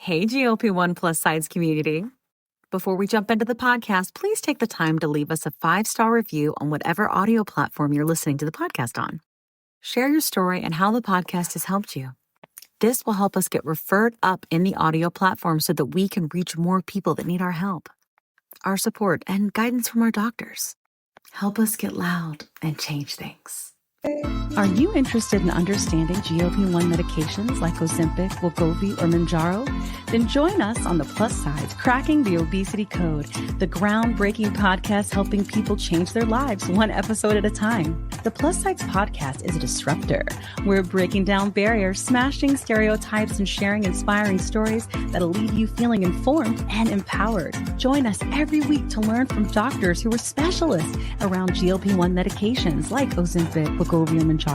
Hey, GLP-1 plus sides community. Before we jump into the podcast, please take the time to leave us a 5-star review on whatever audio platform you're listening to the podcast on. Share your story and how the podcast has helped you. This will help us get referred up in the audio platform so that we can reach more people that need our help, our support, and guidance from our doctors. Help us get loud and change things. Are you interested in understanding GLP-1 medications like Ozempic, Wegovy, or Mounjaro? Then join us on the Plus Sides, Cracking the Obesity Code, the groundbreaking podcast helping people change their lives one episode at a time. The Plus Sides podcast is a disruptor. We're breaking down barriers, smashing stereotypes, and sharing inspiring stories that'll leave you feeling informed and empowered. Join us every week to learn from doctors who are specialists around GLP-1 medications like Ozempic, Wegovy, or Mounjaro.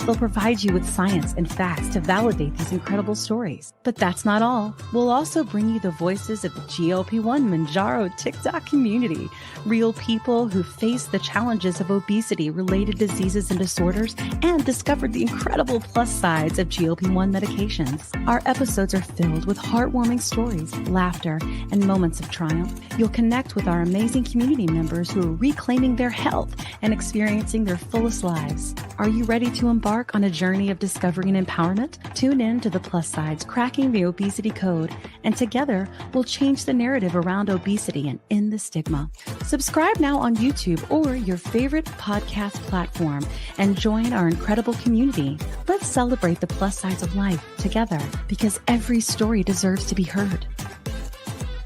They'll provide you with science and facts to validate these incredible stories. But that's not all. We'll also bring you the voices of the GLP-1 Mounjaro TikTok community, real people who face the challenges of obesity-related diseases and disorders and discovered the incredible plus sides of GLP-1 medications. Our episodes are filled with heartwarming stories, laughter, and moments of triumph. You'll connect with our amazing community members who are reclaiming their health and experiencing their fullest lives. Are you ready to embark on a journey of discovery and empowerment? Tune in to the Plus Sides, Cracking the Obesity Code, and together we'll change the narrative around obesity and end the stigma. Subscribe now on YouTube or your favorite podcast platform and join our incredible community. Let's celebrate the plus sides of life together because every story deserves to be heard.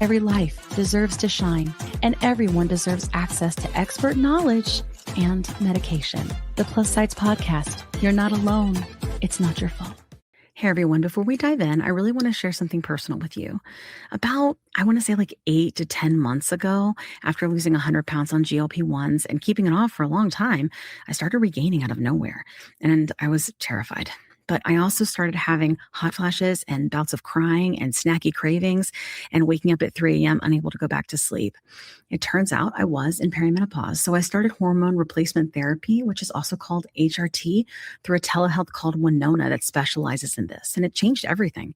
Every life deserves to shine, and everyone deserves access to expert knowledge and medication. The Plus Sides Podcast. You're not alone. It's not your fault. Hey everyone, before we dive in, I really want to share something personal with you. About, I want to say like 8 to 10 months ago, after losing 100 pounds on GLP-1s and keeping it off for a long time, I started regaining out of nowhere, and I was terrified. But I also started having hot flashes and bouts of crying and snacky cravings and waking up at 3 a.m. unable to go back to sleep. It turns out I was in perimenopause. So I started hormone replacement therapy, which is also called HRT, through a telehealth called Winona that specializes in this. And it changed everything.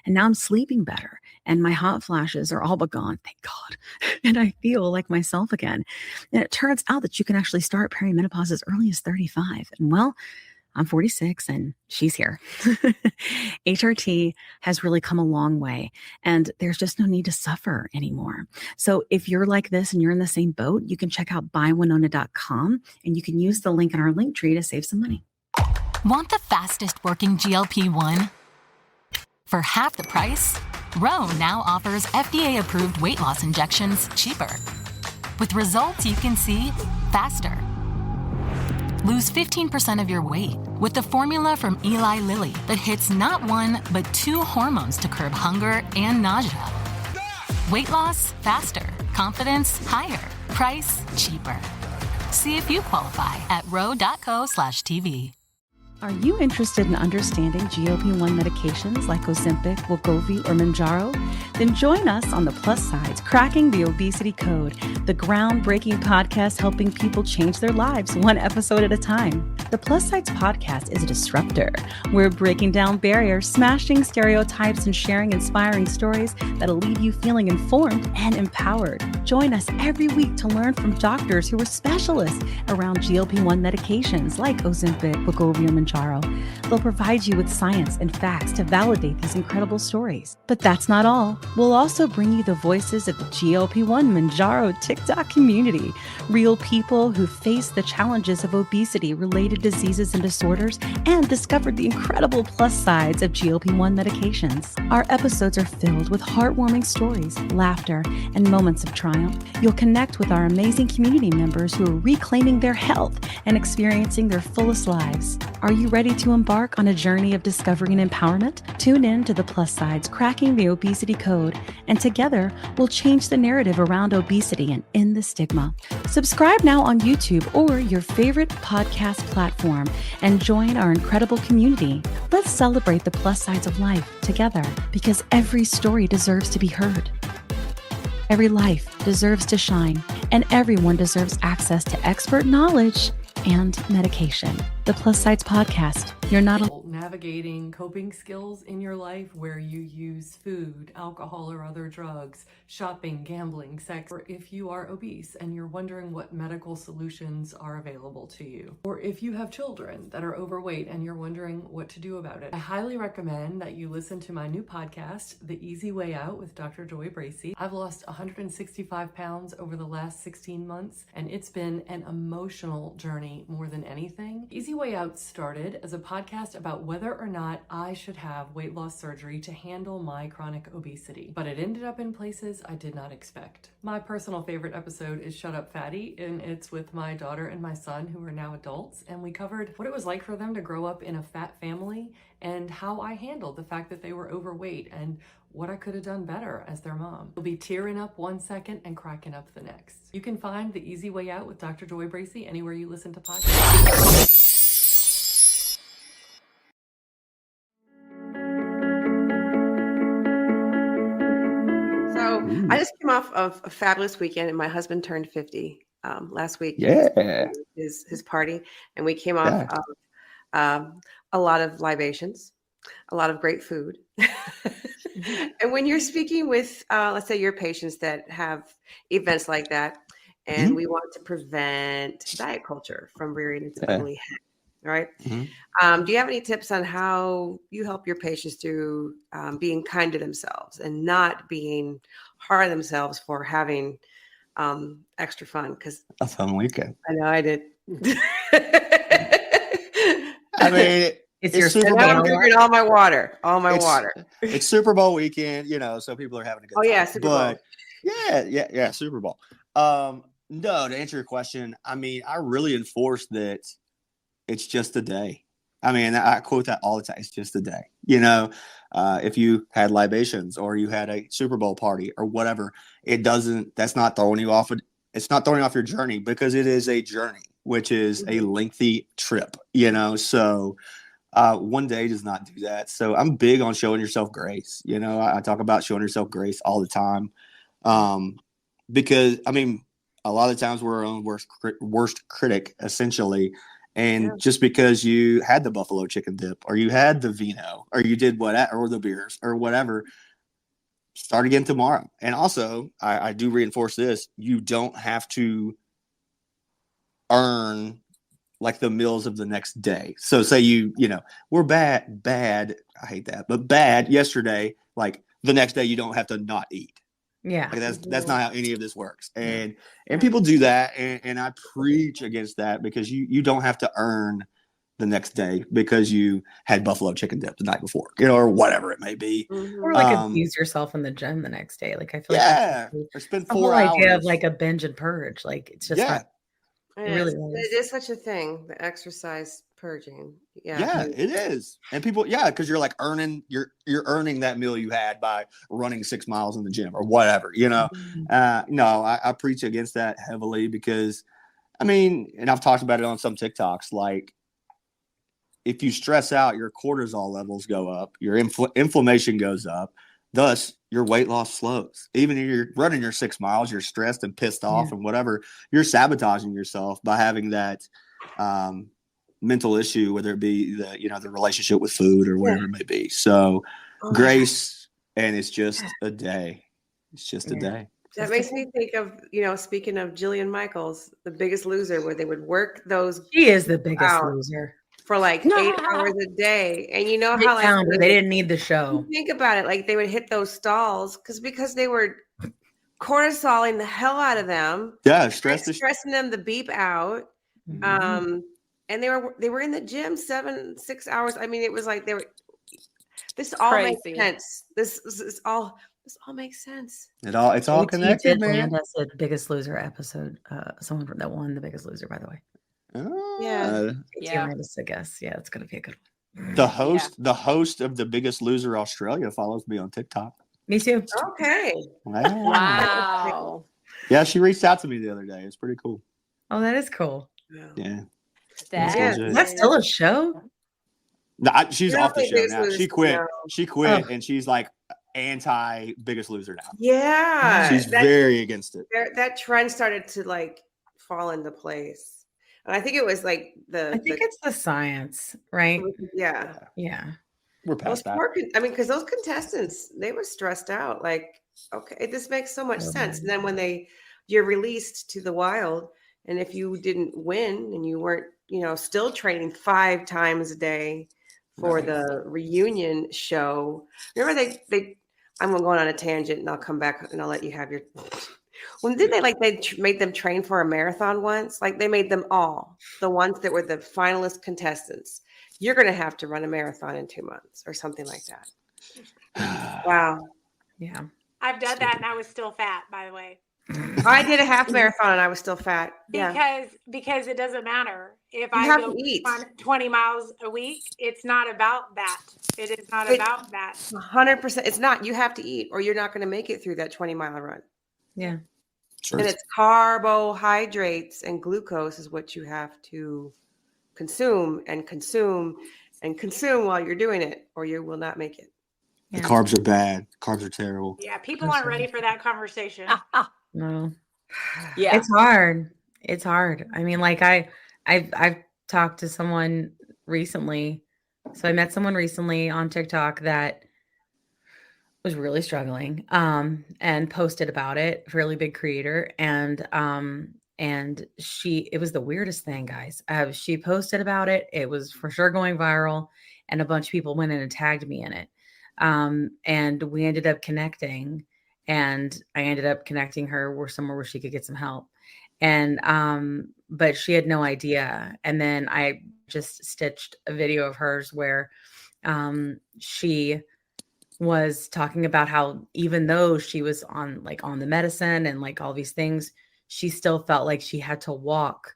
And now I'm sleeping better. And my hot flashes are all but gone, thank God. And I feel like myself again. And it turns out that you can actually start perimenopause as early as 35. And well, I'm 46 and she's here. HRT has really come a long way and there's just no need to suffer anymore. So if you're like this and you're in the same boat, you can check out buywinona.com and you can use the link in our link tree to save some money. Want the fastest working GLP-1? For half the price, Ro now offers FDA-approved weight loss injections cheaper. With results you can see faster. Lose 15% of your weight with the formula from Eli Lilly that hits not one, but 2 hormones to curb hunger and nausea. Weight loss faster. Confidence higher. Price cheaper. See if you qualify at ro.co/TV. Are you interested in understanding GLP-1 medications like Ozempic, Wegovy, or Mounjaro? Then join us on the Plus Sides, Cracking the Obesity Code, the groundbreaking podcast helping people change their lives one episode at a time. The Plus Sides podcast is a disruptor. We're breaking down barriers, smashing stereotypes, and sharing inspiring stories that'll leave you feeling informed and empowered. Join us every week to learn from doctors who are specialists around GLP-1 medications like Ozempic, Wegovy, or Mounjaro. They'll provide you with science and facts to validate these incredible stories. But that's not all. We'll also bring you the voices of the GLP-1 Mounjaro TikTok community, real people who face the challenges of obesity-related diseases and disorders and discovered the incredible plus sides of GLP-1 medications. Our episodes are filled with heartwarming stories, laughter, and moments of triumph. You'll connect with our amazing community members who are reclaiming their health and experiencing their fullest lives. Are you ready to embark on a journey of discovery and empowerment? Tune in to the Plus Sides, Cracking the Obesity Code, and together we'll change the narrative around obesity and end the stigma. Subscribe now on YouTube or your favorite podcast platform and join our incredible community. Let's celebrate the plus sides of life together because every story deserves to be heard. Every life deserves to shine, and everyone deserves access to expert knowledge and medication. The Plus Sides Podcast. You're not alone. navigating coping skills in your life where you use food, alcohol, or other drugs, shopping, gambling, sex, or if you are obese and you're wondering what medical solutions are available to you, or if you have children that are overweight and you're wondering what to do about it, I highly recommend that you listen to my new podcast, The Easy Way Out with Dr. Joy Bracey. I've lost 165 pounds over the last 16 months, and it's been an emotional journey more than anything. Easy Way Out started as a podcast about whether or not I should have weight loss surgery to handle my chronic obesity, but it ended up in places I did not expect. My personal favorite episode is Shut Up Fatty, and it's with my daughter and my son, who are now adults, and we covered what it was like for them to grow up in a fat family and how I handled the fact that they were overweight and what I could have done better as their mom. You'll be tearing up one second and cracking up the next. You can find The Easy Way Out with Dr. Joy Bracey anywhere you listen to podcasts. So I just came off of a fabulous weekend, and my husband turned 50 last week. Yeah. His party, and we came off of a lot of libations, a lot of great food. And when you're speaking with, let's say, your patients that have events like that, and we want to prevent diet culture from rearing its ugly head, right? Do you have any tips on how you help your patients through being kind to themselves and not being hard on themselves for having extra fun? Because A fun weekend. I know I did. I mean, it's your Super Bowl. I'm drinking all my water. It's Super Bowl weekend, so people are having a good time. Oh yeah, Super Bowl. Yeah, Super Bowl. No, to answer your question, I mean, I really enforce that it's just a day. I mean, I quote that all the time. It's just a day. If you had libations or you had a Super Bowl party or whatever, that's not throwing you off. It's not throwing off your journey, because it is a journey, which is a lengthy trip, so one day does not do that. So I'm big on showing yourself grace. I talk about showing yourself grace all the time. Because I mean, a lot of the times we're our own worst critic, essentially. And just because you had the buffalo chicken dip, or you had the vino, or you did or the beers or whatever, start again tomorrow. And also, I do reinforce this: you don't have to earn like the meals of the next day. So say we're bad. I hate that, but bad yesterday. Like the next day, you don't have to not eat. Yeah, like that's not how any of this works. And people do that, and I preach against that, because you don't have to earn the next day because you had buffalo chicken dip the night before, or whatever it may be. Or like abuse yourself in the gym the next day. Like I feel like or spend 4 hours. Idea of like a binge and purge. Like it's just not, it is such a thing, the exercise purging. Yeah, it is. And people, because you're like you're earning that meal you had by running 6 miles in the gym or whatever, No, I preach against that heavily, because I mean, and I've talked about it on some TikToks, like if you stress out, your cortisol levels go up, your inflammation goes up, thus your weight loss slows. Even if you're running your 6 miles, you're stressed and pissed off and whatever, you're sabotaging yourself by having that mental issue, whether it be the relationship with food or whatever it may be. So grace, and it's just a day. It's just a day. That makes me think of, speaking of Jillian Michaels, The Biggest Loser, where they would work those. She is the biggest loser. For like 8 hours a day. And you know how like they didn't need the show. Think about it. Like they would hit those stalls because they were cortisoling the hell out of them. Yeah, stressing them the beep out. And they were in the gym 6 hours. I mean, it was like this all makes sense. This all makes sense. It's all connected, man. That's the Biggest Loser episode. Someone that won The Biggest Loser, by the way. Yeah. I guess. Yeah, it's gonna be a good one. The host of The Biggest Loser Australia follows me on TikTok. Me too. Okay. Wow. Yeah, she reached out to me the other day. It's pretty cool. Oh, that is cool. Yeah. Is that still a show? No, she's off the show now. She quit. She quit, and she's like anti Biggest Loser now. Yeah. She's very against it. That trend started to like fall into place. And I think it was like I think it's the science, right? yeah. Yeah. We're past that. Because those contestants, they were stressed out. Like, okay, this makes so much sense. And then when you're released to the wild, and if you didn't win and you weren't, still training 5 times a day for the reunion show. Remember I'm going on a tangent and I'll come back and I'll let you have your. When did they made them train for a marathon once? Like they made them all, the ones that were the finalist contestants. You're going to have to run a marathon in 2 months or something like that. Wow. Yeah. I've done that and I was still fat, by the way. I did a half marathon and I was still fat. Because it doesn't matter. If You I have go to eat. 20 miles a week, it's not about that. It is not about that. 100%. It's not. You have to eat or you're not going to make it through that 20-mile run. Yeah. Sure. And it's carbohydrates and glucose is what you have to consume while you're doing it, or you will not make it. The carbs are bad. Carbs are terrible. Yeah, people aren't ready for that conversation. No. Yeah. It's hard. It's hard. I mean, like I've talked to someone recently. So I met someone recently on TikTok that was really struggling and posted about it, fairly big creator. And it was the weirdest thing, guys. She posted about it. It was for sure going viral. And a bunch of people went in and tagged me in it. And we ended up connecting, and I ended up connecting her somewhere where she could get some help. And, but she had no idea. And then I just stitched a video of hers where, she was talking about how even though she was on the medicine and like all these things, she still felt like she had to walk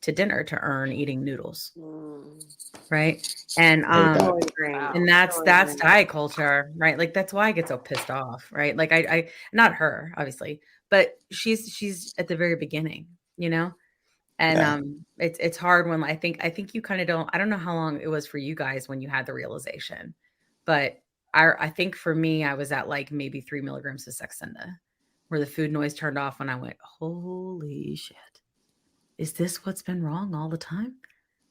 to dinner to earn eating noodles. Right. And and that's diet culture, right? Like that's why I get so pissed off, right? Like I not her, obviously, but she's at the very beginning, and it's hard when I think you kind of I don't know how long it was for you guys when you had the realization, but I think for me, I was at like maybe 3 milligrams of Saxenda, where the food noise turned off and I went, holy shit. Is this what's been wrong all the time?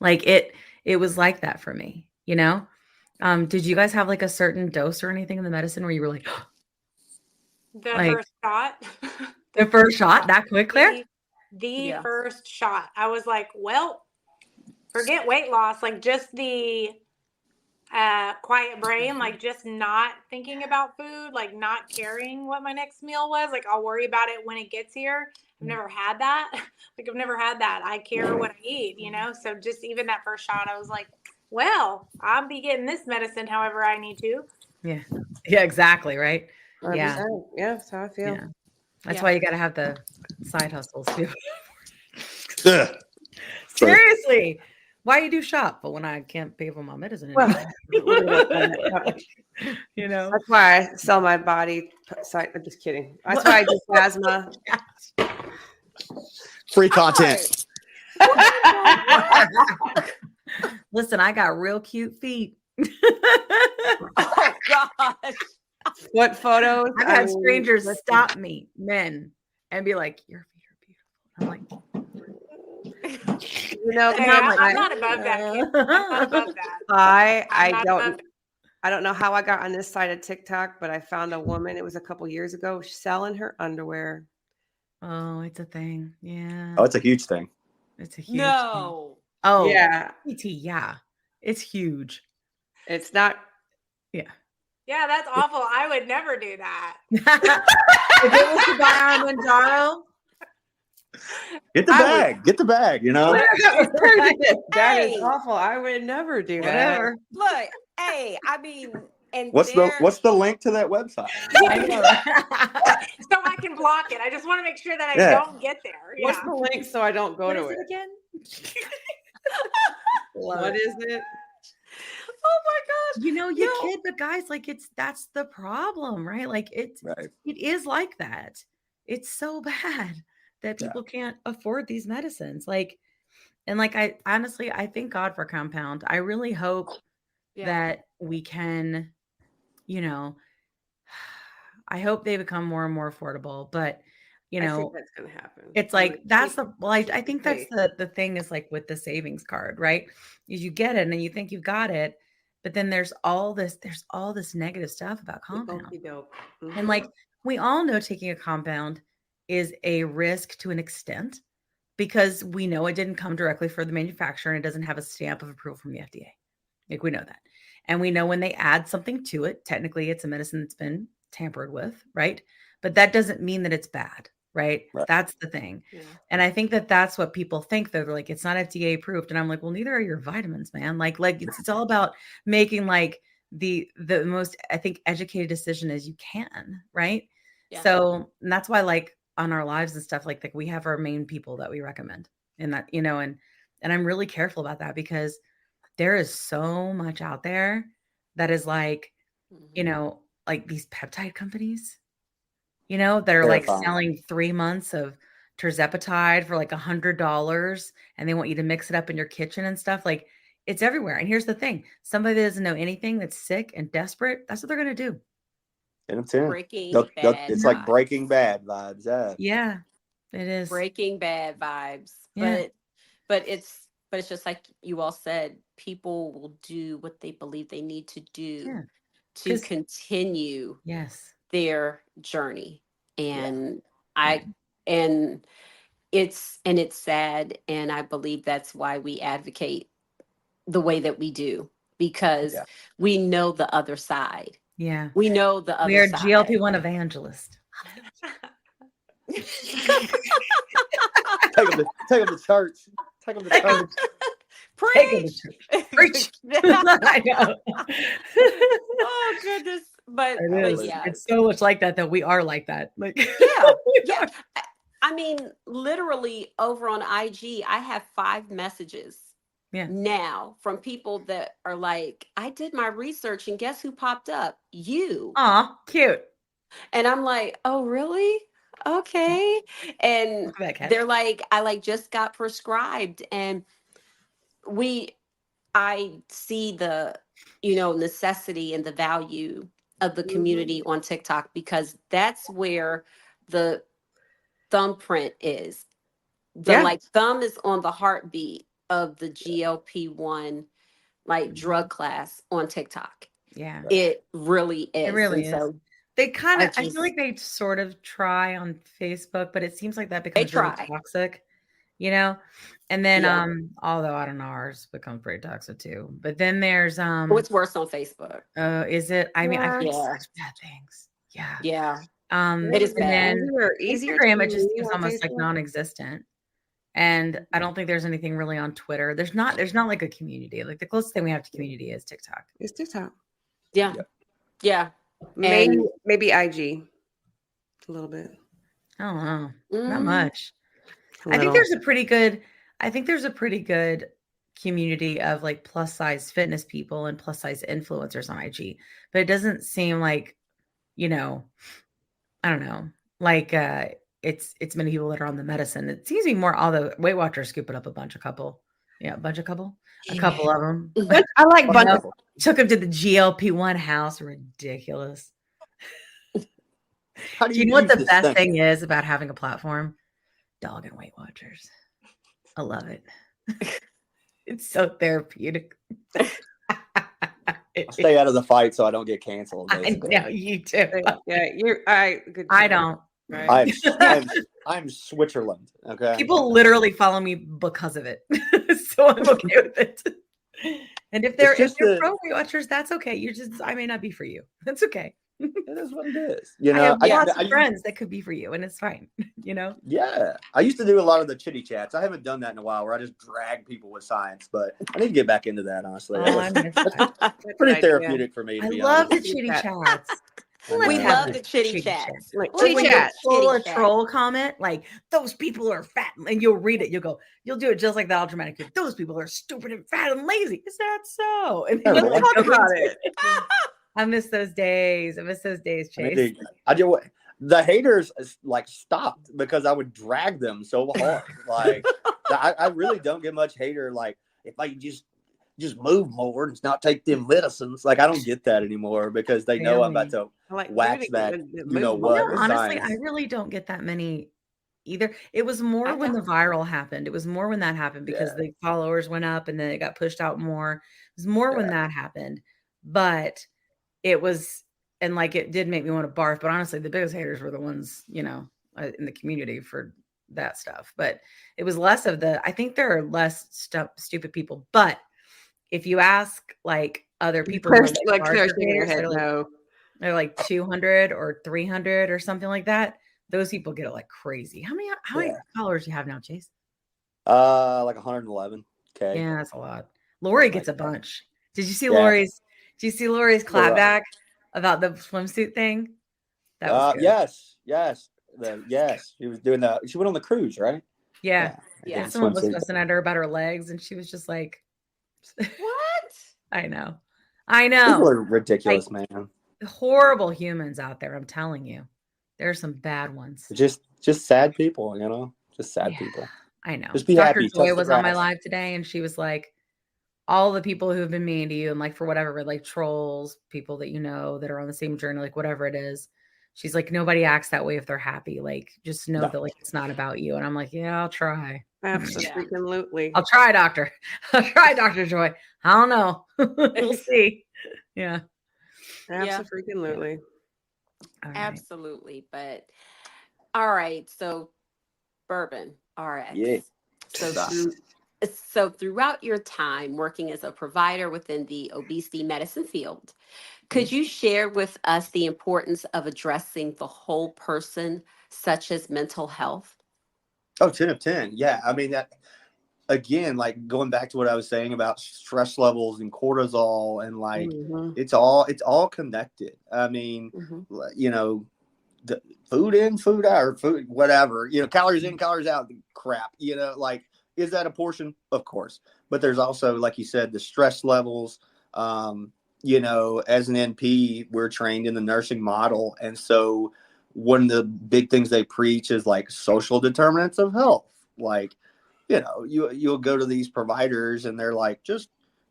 Like it was like that for me, Did you guys have like a certain dose or anything in the medicine where you were like, first shot? The first shot that quick, Claire? The first shot. I was like, well, forget weight loss, like just the quiet brain, like just not thinking about food, like not caring what my next meal was. Like I'll worry about it when it gets here. I've never had that. I've never had that. I care what I eat, So just even that first shot, I was like, well, I'll be getting this medicine however I need to. Yeah. Yeah, exactly. Right. 100%. Yeah. Yeah. That's how I feel. Yeah. That's why you got to have the side hustles too. Seriously. Why you do shop? But when I can't pay for my medicine anymore. That's why I sell my body. I'm just kidding. That's why I do plasma. Free content. Listen, I got real cute feet. Oh gosh. What photos? I've had strangers stop me, men, and be like, your feet are beautiful. I'm like, I'm not above that. I'm not above that. I don't know how I got on this side of TikTok, but I found a woman. It was a couple years ago selling her underwear. Oh, it's a thing. Yeah. Oh, it's a huge thing. It's a huge thing. Oh, yeah. Yeah. It's huge. It's not. Yeah. Yeah, that's awful. I would never do that. If it was to buy our Mounjaro, get the bag, That is awful. I would never do that. Look, hey, I mean, and what's the link to that website? I know. So I can block it. I just want to make sure that I don't get there. What's the link so I don't go to it again? What is it? Oh my gosh. You kid, but guys, like that's the problem, right? Like it is like that. It's so bad that people can't afford these medicines. I honestly, I thank God for Compound. I really hope that we can, I hope they become more and more affordable. But, you I think know, that's going to happen. it's like that's the well, I think that's the thing is like with the savings card, right? Is you get it and you think you've got it, but then there's all this negative stuff about compound. And like we all know taking a compound is a risk to an extent because we know it didn't come directly from the manufacturer and it doesn't have a stamp of approval from the FDA. Like we know that. And we know when they add something to it, technically it's a medicine that's been tampered with, right? But that doesn't mean that it's bad. Right? That's the thing. Yeah. And I think that that's what people think. They're like, it's not FDA approved. And I'm like, well, neither are your vitamins, man. Like it's all about making like the most, I think, educated decision as you can. Right. Yeah. So and that's why like on our lives and stuff, like we have our main people that we recommend and that, you know, and I'm really careful about that because there is so much out there that is like, you know, like these peptide companies, you know, they're like selling 3 months of tirzepatide for like $100 and they want you to mix it up in your kitchen and stuff. Like it's everywhere. And here's the thing. Somebody that doesn't know anything that's sick and desperate, that's what they're going to do. And I'm telling you, it's like Breaking Bad vibes. Yeah, it is. Breaking Bad vibes. Yeah. But it's just like you all said, people will do what they believe they need to do to continue their journey. And it's sad, and I believe that's why we advocate the way that we do, because we know the other side. Yeah, we know the other side. We are GLP-1 evangelists. Take them to church. Take them to church. Preach. Preach. I know. Oh goodness. But it's so much like that we are like that. Like yeah. I mean, literally over on IG, I have 5 messages now from people that are like, I did my research and guess who popped up? You. Aw, cute. And I'm like, oh really? Okay. And they're like, I like just got prescribed, and I see the, you know, necessity and the value of the community on TikTok, because that's where the thumbprint is. The thumb is on the heartbeat of the GLP-1 like drug class on TikTok. Yeah. It really is. It really is. So they kind of, I feel like they sort of try on Facebook, but it seems like that becomes really toxic, you know? And then, although I don't know, ours becomes pretty toxic too. But then there's, what's worse on Facebook? Is it? I mean, I think such bad things. Yeah. Yeah. It is bad. Instagram, it just seems almost like non-existent. And I don't think there's anything really on Twitter. There's not like a community. Like the closest thing we have to community is TikTok. It's TikTok. Yeah. Yeah. Maybe IG. A little bit. I don't know. Not much. I think there's a pretty good community of like plus size fitness people and plus size influencers on IG. But it doesn't seem like, you know, I don't know, like it's many people that are on the medicine. It seems to be more, although Weight Watchers scooping up a couple of them. I like bunch. Took them to the GLP-1 house. Ridiculous. How do you know what the best thing is about having a platform? Dog and Weight Watchers. I love it. It's so therapeutic. I stay out of the fight so I don't get canceled. Basically. I know you too. Yeah, you're. Good I don't. Right. I'm Switzerland. Okay. People literally follow me because of it, so I'm okay with it. And if they're pro Weight Watchers, that's okay. I may not be for you. That's okay. It is what it is. You know, I have lots of friends that could be for you, and it's fine. You know. Yeah, I used to do a lot of the chitty chats. I haven't done that in a while, where I just drag people with science. But I need to get back into that. Honestly, that's pretty therapeutic for me. I love the chitty chats. We love the chitty chats. Chitty chats. Pull a troll comment like those people are fat, and you'll read it. You'll do it just like the Ultramatic. Those people are stupid and fat and lazy. Is that so? And then let's talk about it. I miss those days. Chace. The haters like stopped because I would drag them so hard. Like I really don't get much hater. Like if I just move more and not take them medicines. Like I don't get that anymore because they know I'm about to wax that. You know what? Honestly, I really don't get that many either. It was more when the viral happened. It was more when that happened because the followers went up and then it got pushed out more. It was more when that happened. But it was, and like it did make me want to barf. But honestly, the biggest haters were the ones, you know, in the community for that stuff. But it was less of I think there are less stupid people. But if you ask like other people, who are, like, larger haters, they're like 200 or 300 or something like that. Those people get it like crazy. How many followers do you have now, Chace? Like 111K. Yeah, that's a lot. Lori gets a bunch. Did you see Lori's? Did you see Lori's clapback about the swimsuit thing? That was good. Yes. She was doing that. She went on the cruise, right? Yeah. Someone was fussing at her about her legs, and she was just like, "What?" I know. People are ridiculous, like, man. Horrible humans out there. I'm telling you, there are some bad ones. Just sad people, you know. Just sad people. I know. Just be Dr. happy. Joy was on my live today, and she was like, all the people who have been mean to you and like for whatever, like trolls, people that you know that are on the same journey, like whatever it is. She's like, nobody acts that way if they're happy. Like, just know that like it's not about you. And I'm like, yeah, I'll try. Absolutely. I'll try, Doctor. I'll try, Dr. Joy. I don't know. We'll see. Yeah. Absolutely. Right. Absolutely. But all right. So bourbon, RX. Yeah. So throughout your time working as a provider within the obesity medicine field, could you share with us the importance of addressing the whole person, such as mental health? Oh, 10 of 10. Yeah. I mean, that again, like going back to what I was saying about stress levels and cortisol and like it's all connected. I mean, you know, the food in, food out, or food, whatever, you know, calories in, calories out, crap, you know, like, is that a portion? Of course. But there's also, like you said, the stress levels. You know, as an NP, we're trained in the nursing model. And so one of the big things they preach is like social determinants of health. Like, you know, you'll go to these providers and they're like, just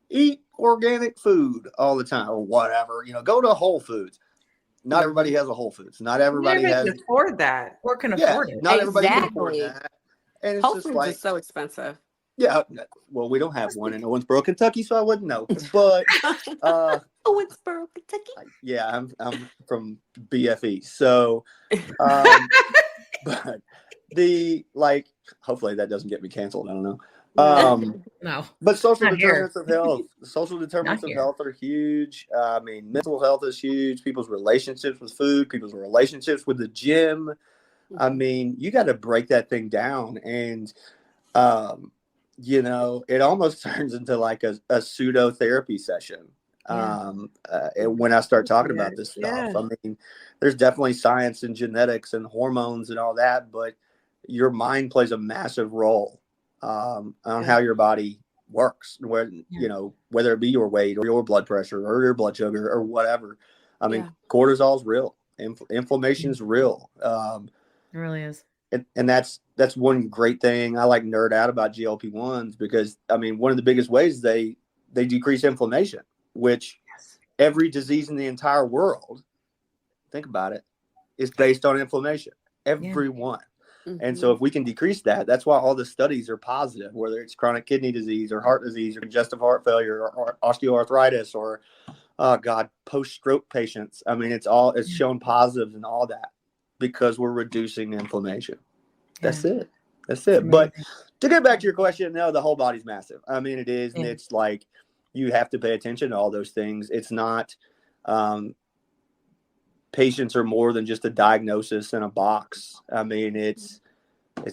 eat organic food all the time or whatever, you know, go to Whole Foods. Not everybody has a Whole Foods. Not everybody can afford that or can afford it. Not everybody can afford that. And it's Whole just Foods like, is so expensive. Yeah, well, we don't have one in Owensboro, Kentucky, so I wouldn't know. But Owensboro, Kentucky. Yeah, I'm from BFE, so but hopefully that doesn't get me canceled. I don't know. No, but social determinants of health. Social determinants of health are huge. I mean, mental health is huge. People's relationships with food, people's relationships with the gym. I mean, you got to break that thing down, and you know, it almost turns into like a pseudo therapy session. When I start talking about this stuff, I mean, there's definitely science and genetics and hormones and all that, but your mind plays a massive role on how your body works, where you know, whether it be your weight or your blood pressure or your blood sugar or whatever. I mean, cortisol is real. Inflammation is real. It really is. And that's one great thing. I like nerd out about GLP-1s because, I mean, one of the biggest ways they decrease inflammation, which every disease in the entire world, think about it, is based on inflammation. Everyone. And so if we can decrease that, that's why all the studies are positive, whether it's chronic kidney disease or heart disease or congestive heart failure or osteoarthritis or, post-stroke patients. I mean, it's shown positives and all that, because we're reducing inflammation. That's it. But to get back to your question, no, the whole body's massive. I mean, it is. And it's like, you have to pay attention to all those things. It's not, patients are more than just a diagnosis in a box. I mean, it's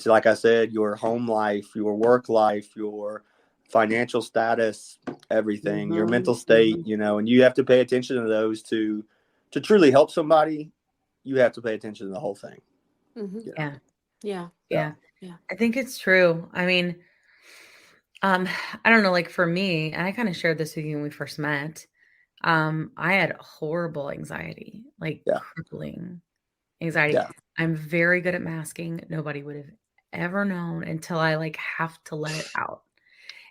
like I said, your home life, your work life, your financial status, everything, your mental state, you know, and you have to pay attention to those to truly help somebody. You have to pay attention to the whole thing. Yeah. I think it's true. I mean, I don't know, like for me, and I kind of shared this with you when we first met. I had horrible anxiety, like crippling anxiety. I'm very good at masking. Nobody would have ever known until I like have to let it out.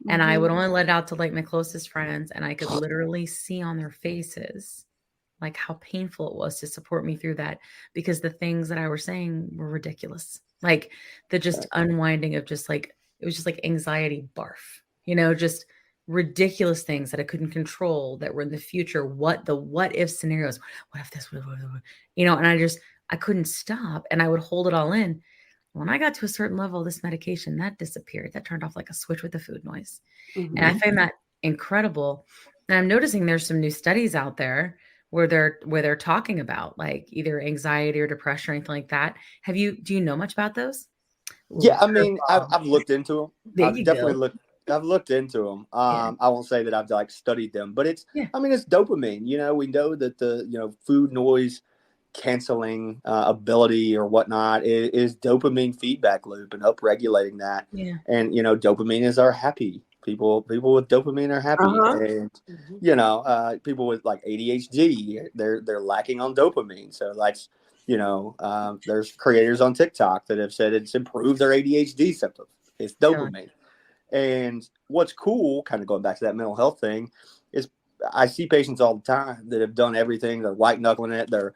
And I would only let it out to like my closest friends, and I could literally see on their faces like how painful it was to support me through that, because the things that I was saying were ridiculous. Like the just unwinding of just like, it was just like anxiety barf, just ridiculous things that I couldn't control that were in the future. What if scenarios, what if this, what, and I couldn't stop, and I would hold it all in. When I got to a certain level of this medication, that disappeared. That turned off like a switch with the food noise. Mm-hmm. And I find that incredible. And I'm noticing there's some new studies out there where they're talking about like either anxiety or depression or anything like that. Do you know much about those? Yeah, I mean, I've looked into them. I've looked into them. I won't say that I've like studied them, but it's dopamine. We know that the food noise canceling ability or whatnot is dopamine feedback loop and upregulating that. Yeah. And dopamine is our happy. People with dopamine are happy, and people with like ADHD, they're lacking on dopamine. So that's there's creators on TikTok that have said it's improved their ADHD symptoms. It's dopamine. And what's cool, kind of going back to that mental health thing, is I see patients all the time that have done everything. They're white knuckling it. They're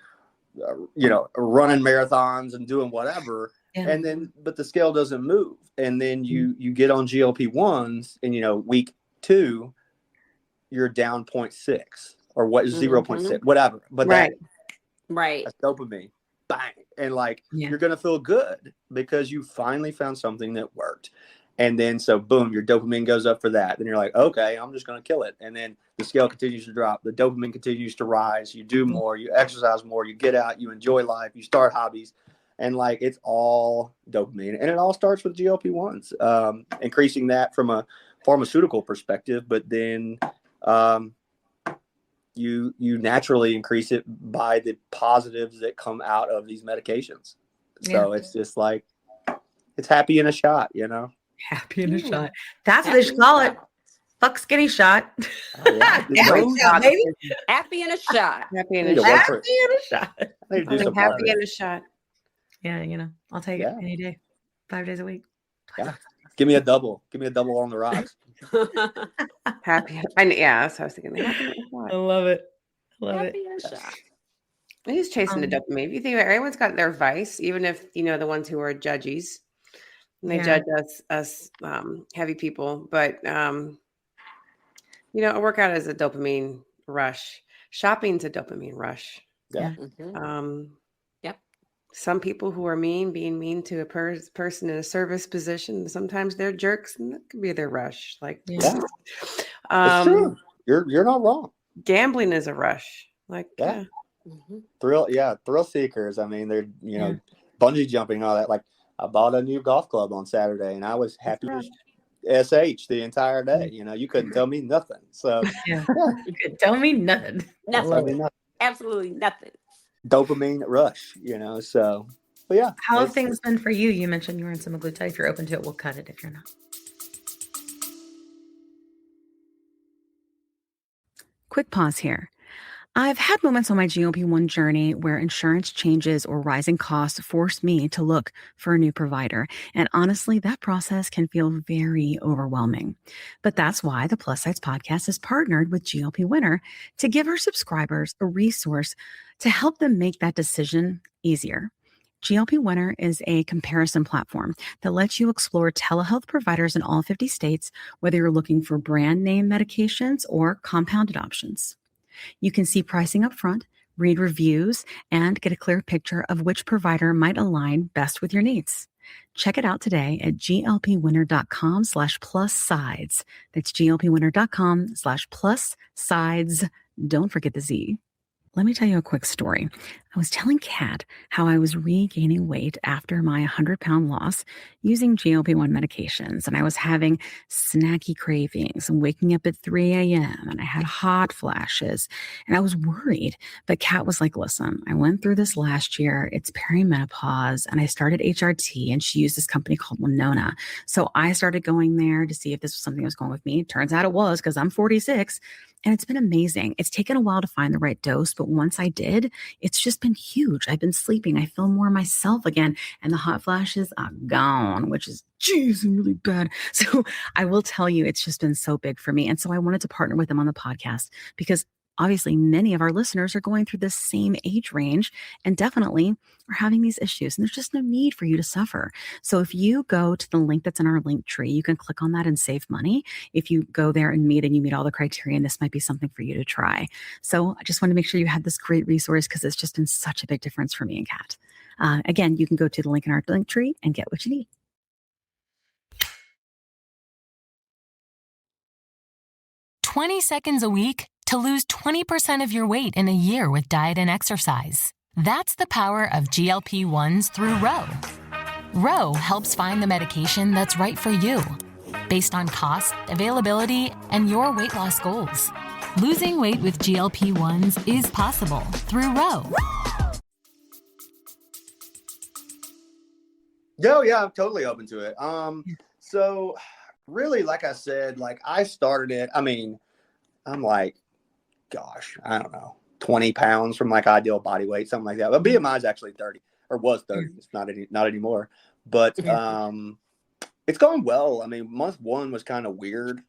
running marathons and doing whatever. Yeah. And but the scale doesn't move. And then you get on GLP-1s and, week 2, you're down 0.6 or 0.6, whatever. But right. That's dopamine. Bang. And you're going to feel good because you finally found something that worked. And then, so boom, your dopamine goes up for that. Then you're like, okay, I'm just going to kill it. And then the scale continues to drop. The dopamine continues to rise. You do more, you exercise more, you get out, you enjoy life, you start hobbies. And it's all dopamine. And it all starts with GLP-1s, increasing that from a pharmaceutical perspective. But then you naturally increase it by the positives that come out of these medications. So it's just it's happy in a shot, Happy in a shot. That's what they should call it. Fuck skinny shot. Happy in a shot. Happy in a shot. Happy in a shot. Yeah, I'll take it any day. 5 days a week. Yeah. Give me a double. Give me a double on the rocks. Happy. That's what I was thinking. Happy in a shot. I love it. Happy in a shot. He's chasing the dopamine. If you think about it, everyone's got their vice, even if the ones who are judges. And they judge us heavy people. But a workout is a dopamine rush. Shopping's a dopamine rush. Yeah. Some people who are being mean to a person in a service position, sometimes they're jerks, and that could be their rush. It's true. You're not wrong. Gambling is a rush. Thrill seekers. I mean, they're bungee jumping and all that. I bought a new golf club on Saturday, and I was happy as SH the entire day. You couldn't tell me nothing. So you could tell me nothing. Nothing. Absolutely nothing. Dopamine rush, so, but yeah. How have things been for you? You mentioned you were in semaglutide. If you're open to it, we'll cut it. If you're not. Quick pause here. I've had moments on my GLP-1 journey where insurance changes or rising costs force me to look for a new provider. And honestly, that process can feel very overwhelming. But that's why the Plus Sides podcast is partnered with GLP Winner to give our subscribers a resource to help them make that decision easier. GLP Winner is a comparison platform that lets you explore telehealth providers in all 50 states, whether you're looking for brand name medications or compounded options. You can see pricing up front, read reviews, and get a clear picture of which provider might align best with your needs. Check it out today at glpwinner.com/plus-sides. That's glpwinner.com/plus-sides. Don't forget the Z. Let me tell you a quick story. I was telling Kat how I was regaining weight after my 100-pound loss using GLP-1 medications, and I was having snacky cravings and waking up at 3 a.m., and I had hot flashes, and I was worried. But Kat was like, listen, I went through this last year. It's perimenopause, and I started HRT, and she used this company called Winona. So I started going there to see if this was something that was going with me. Turns out it was, because I'm 46. And it's been amazing. It's taken a while to find the right dose, but once I did, it's just been huge. I've been sleeping. I feel more myself again. And the hot flashes are gone, which is, really bad. So I will tell you, it's just been so big for me. And so I wanted to partner with them on the podcast because Obviously, many of our listeners are going through this same age range and definitely are having these issues. And there's just no need for you to suffer. So if you go to the link that's in our link tree, you can click on that and save money. If you go there and you meet all the criteria, and this might be something for you to try. So I just want to make sure you had this great resource because it's just been such a big difference for me and Kat. Again, you can go to the link in our link tree and get what you need. 20 seconds a week to lose 20% of your weight in a year with diet and exercise. That's the power of GLP-1s through Ro. Ro helps find the medication that's right for you, based on cost, availability, and your weight loss goals. Losing weight with GLP-1s is possible through Ro. Yeah, I'm totally open to it. So really, like I said, like I started it. I mean, I'm like, gosh, I don't know, 20 pounds from like ideal body weight, something like that. But BMI is actually 30 or was 30. It's not anymore. But it's going well. I mean, month 1 was kind of weird.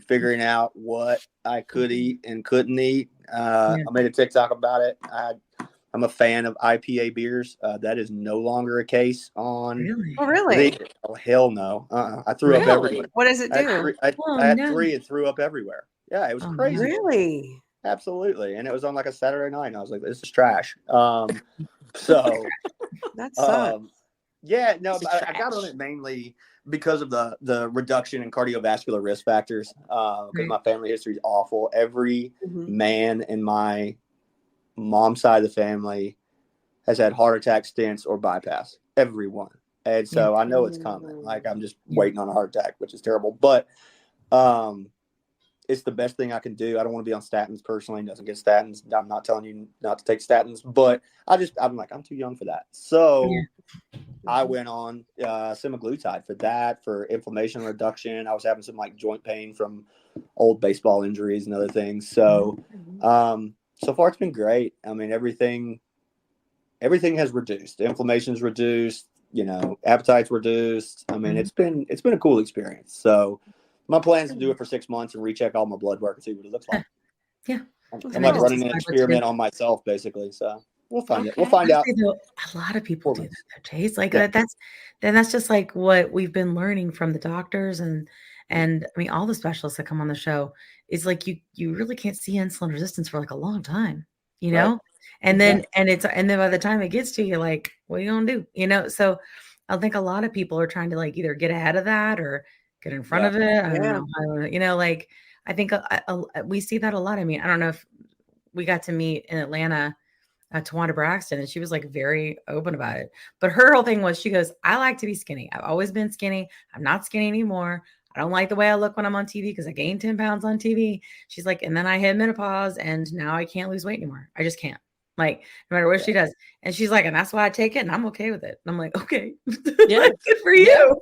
Figuring out what I could eat and couldn't eat. I made a TikTok about it. I'm a fan of IPA beers. That is no longer a case on. Really? Oh, really? Oh, hell no. I threw up everywhere. What does it do? I had 3 and threw up everywhere. Yeah, it was crazy. No. Really? Absolutely. And it was on like a Saturday night. And I was like, this is trash. So that sucks. yeah, no, I got on it mainly because of the reduction in cardiovascular risk factors. Because my family history is awful. Every man in my mom's side of the family has had heart attack, stents, or bypass. Everyone. And so I know it's coming. Like I'm just waiting on a heart attack, which is terrible. But it's the best thing I can do. I don't want to be on statins personally. Doesn't get statins. I'm not telling you not to take statins, but I'm like, I'm too young for that. So I went on Semaglutide for that, for inflammation reduction. I was having some like joint pain from old baseball injuries and other things. So, so far it's been great. I mean, everything has reduced. Inflammation's reduced, appetite's reduced. I mean, it's been a cool experience. So my plan is to do it for 6 months and recheck all my blood work and see what it looks like. Yeah. I'm like running an experiment on myself, basically. So we'll find it. We'll find out. A lot of people do that, Chace. Like that's just like what we've been learning from the doctors and I mean all the specialists that come on the show is like you really can't see insulin resistance for like a long time, Right. and then by the time it gets to you, like, what are you gonna do? So I think a lot of people are trying to like either get ahead of that or get in front of it. I don't know. Like I think we see that a lot. I mean, I don't know if we got to meet in Atlanta Tawanda Braxton, and she was like very open about it. But her whole thing was, she goes, I like to be skinny. I've always been skinny. I'm not skinny anymore. I don't like the way I look when I'm on TV because I gained 10 pounds on TV. She's like, and then I hit menopause and now I can't lose weight anymore. I just can't. Like, no matter what she does. And she's like, and that's why I take it and I'm okay with it. And I'm like, okay. Yeah. Good for you.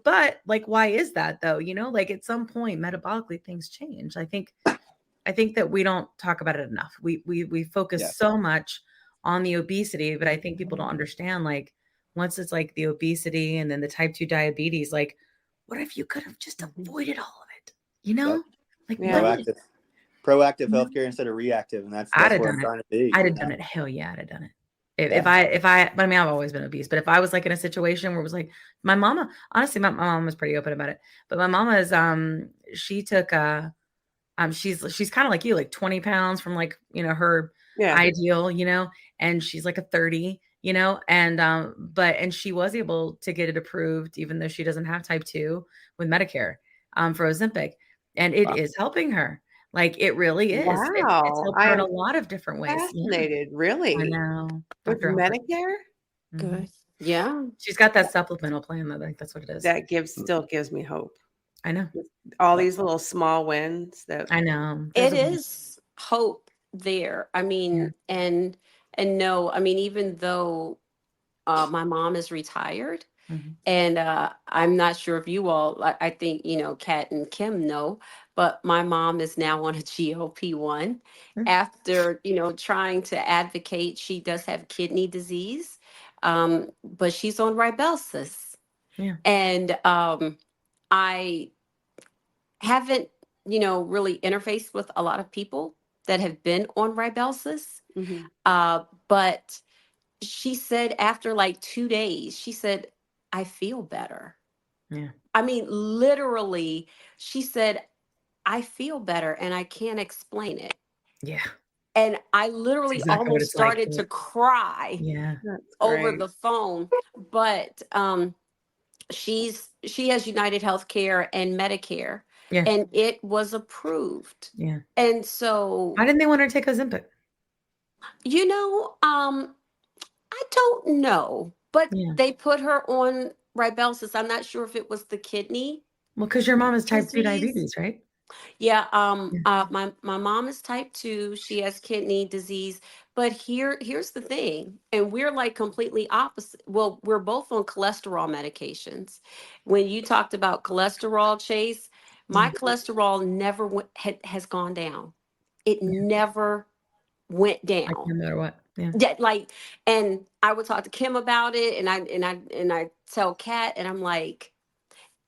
But like, why is that though? Like at some point metabolically things change. I think that we don't talk about it enough. We focus so much on the obesity, but I think people don't understand, like, once it's like the obesity and then the type 2 diabetes, like, what if you could have just avoided all of it? Like proactive healthcare instead of reactive, and that's what I'm trying to be. I'd have done it. Hell yeah, I'd have done it. If I mean, I've always been obese, but if I was like in a situation where it was like my mama, honestly, my mom was pretty open about it, but my mama is, she took, she's kind of like you, like 20 pounds from like, her ideal, and she's like a 30, and she was able to get it approved, even though she doesn't have type 2 with Medicare, for Ozempic. And it is helping her. Like it really is. Wow. It's helped her in a lot of different ways. Fascinated, really. I know. With Medicare? Good. Yeah. She's got that supplemental plan. I think that's what it is. That still gives me hope. I know. All these little small wins that I know. It is hope there. I mean, and no, I mean, even though my mom is retired, and I'm not sure if you all, I think, Kat and Kim know, but my mom is now on a GLP-1 after, trying to advocate. She does have kidney disease, but she's on Rybelsus. Yeah. And I haven't really interfaced with a lot of people that have been on Rybelsus. Mhm. But she said after like 2 days, she said, I feel better. Yeah. I mean, literally, she said, I feel better and I can't explain it. Yeah. And I literally exactly what almost it's like started to- to cry Yeah. That's over great. the phone. But she has United Healthcare and Medicare, Yeah. and it was approved. Yeah. And so, Why didn't they want her to take Ozempic? I don't know, but Yeah. they put her on Rybelsus. I'm not sure if it was the kidney Well, because your mom is type 2 disease. diabetes, right? Yeah, Yeah. my mom is type 2. She has kidney disease. But here's the thing, and we're like completely opposite. Well, we're both on cholesterol medications. When you talked about cholesterol, Chase, my cholesterol never has gone down. It never went Like no down. matter what. Yeah. Yeah, like, and I would talk to Kim about it, and I tell Kat, and I'm like,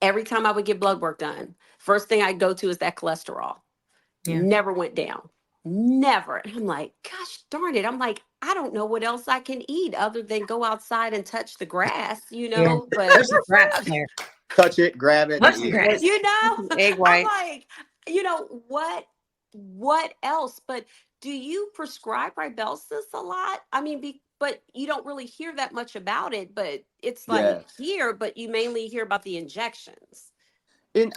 every time I would get blood work done, first thing I go to is that cholesterol. Yeah. Never went down. Never. And I'm like, gosh darn it. I'm like, I don't know what else I can eat other than go outside and touch the grass, Yeah. but There's the grass there. Touch it, grab it, Touch and the eat it. grass. Egg I'm white. like, what else? But do you prescribe Rybelsus a lot? I mean, but you don't really hear that much about it, but it's like Yeah. here, but you mainly hear about the injections. In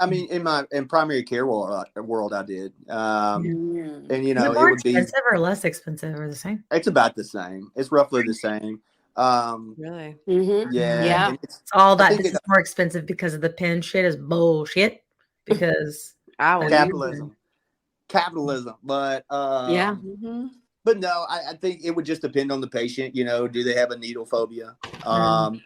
primary care world, I did. Mm. And Is it it more would be, expensive or less expensive or the same? it's about the same. It's roughly the same. Really? Mm-hmm. Yeah. Yeah. And It's all I that think this is more expensive because of the pen shit is bullshit. Because I would capitalism. But Yeah. Mhm. but no, I think it would just depend on the patient. Do they have a needle phobia? Mm.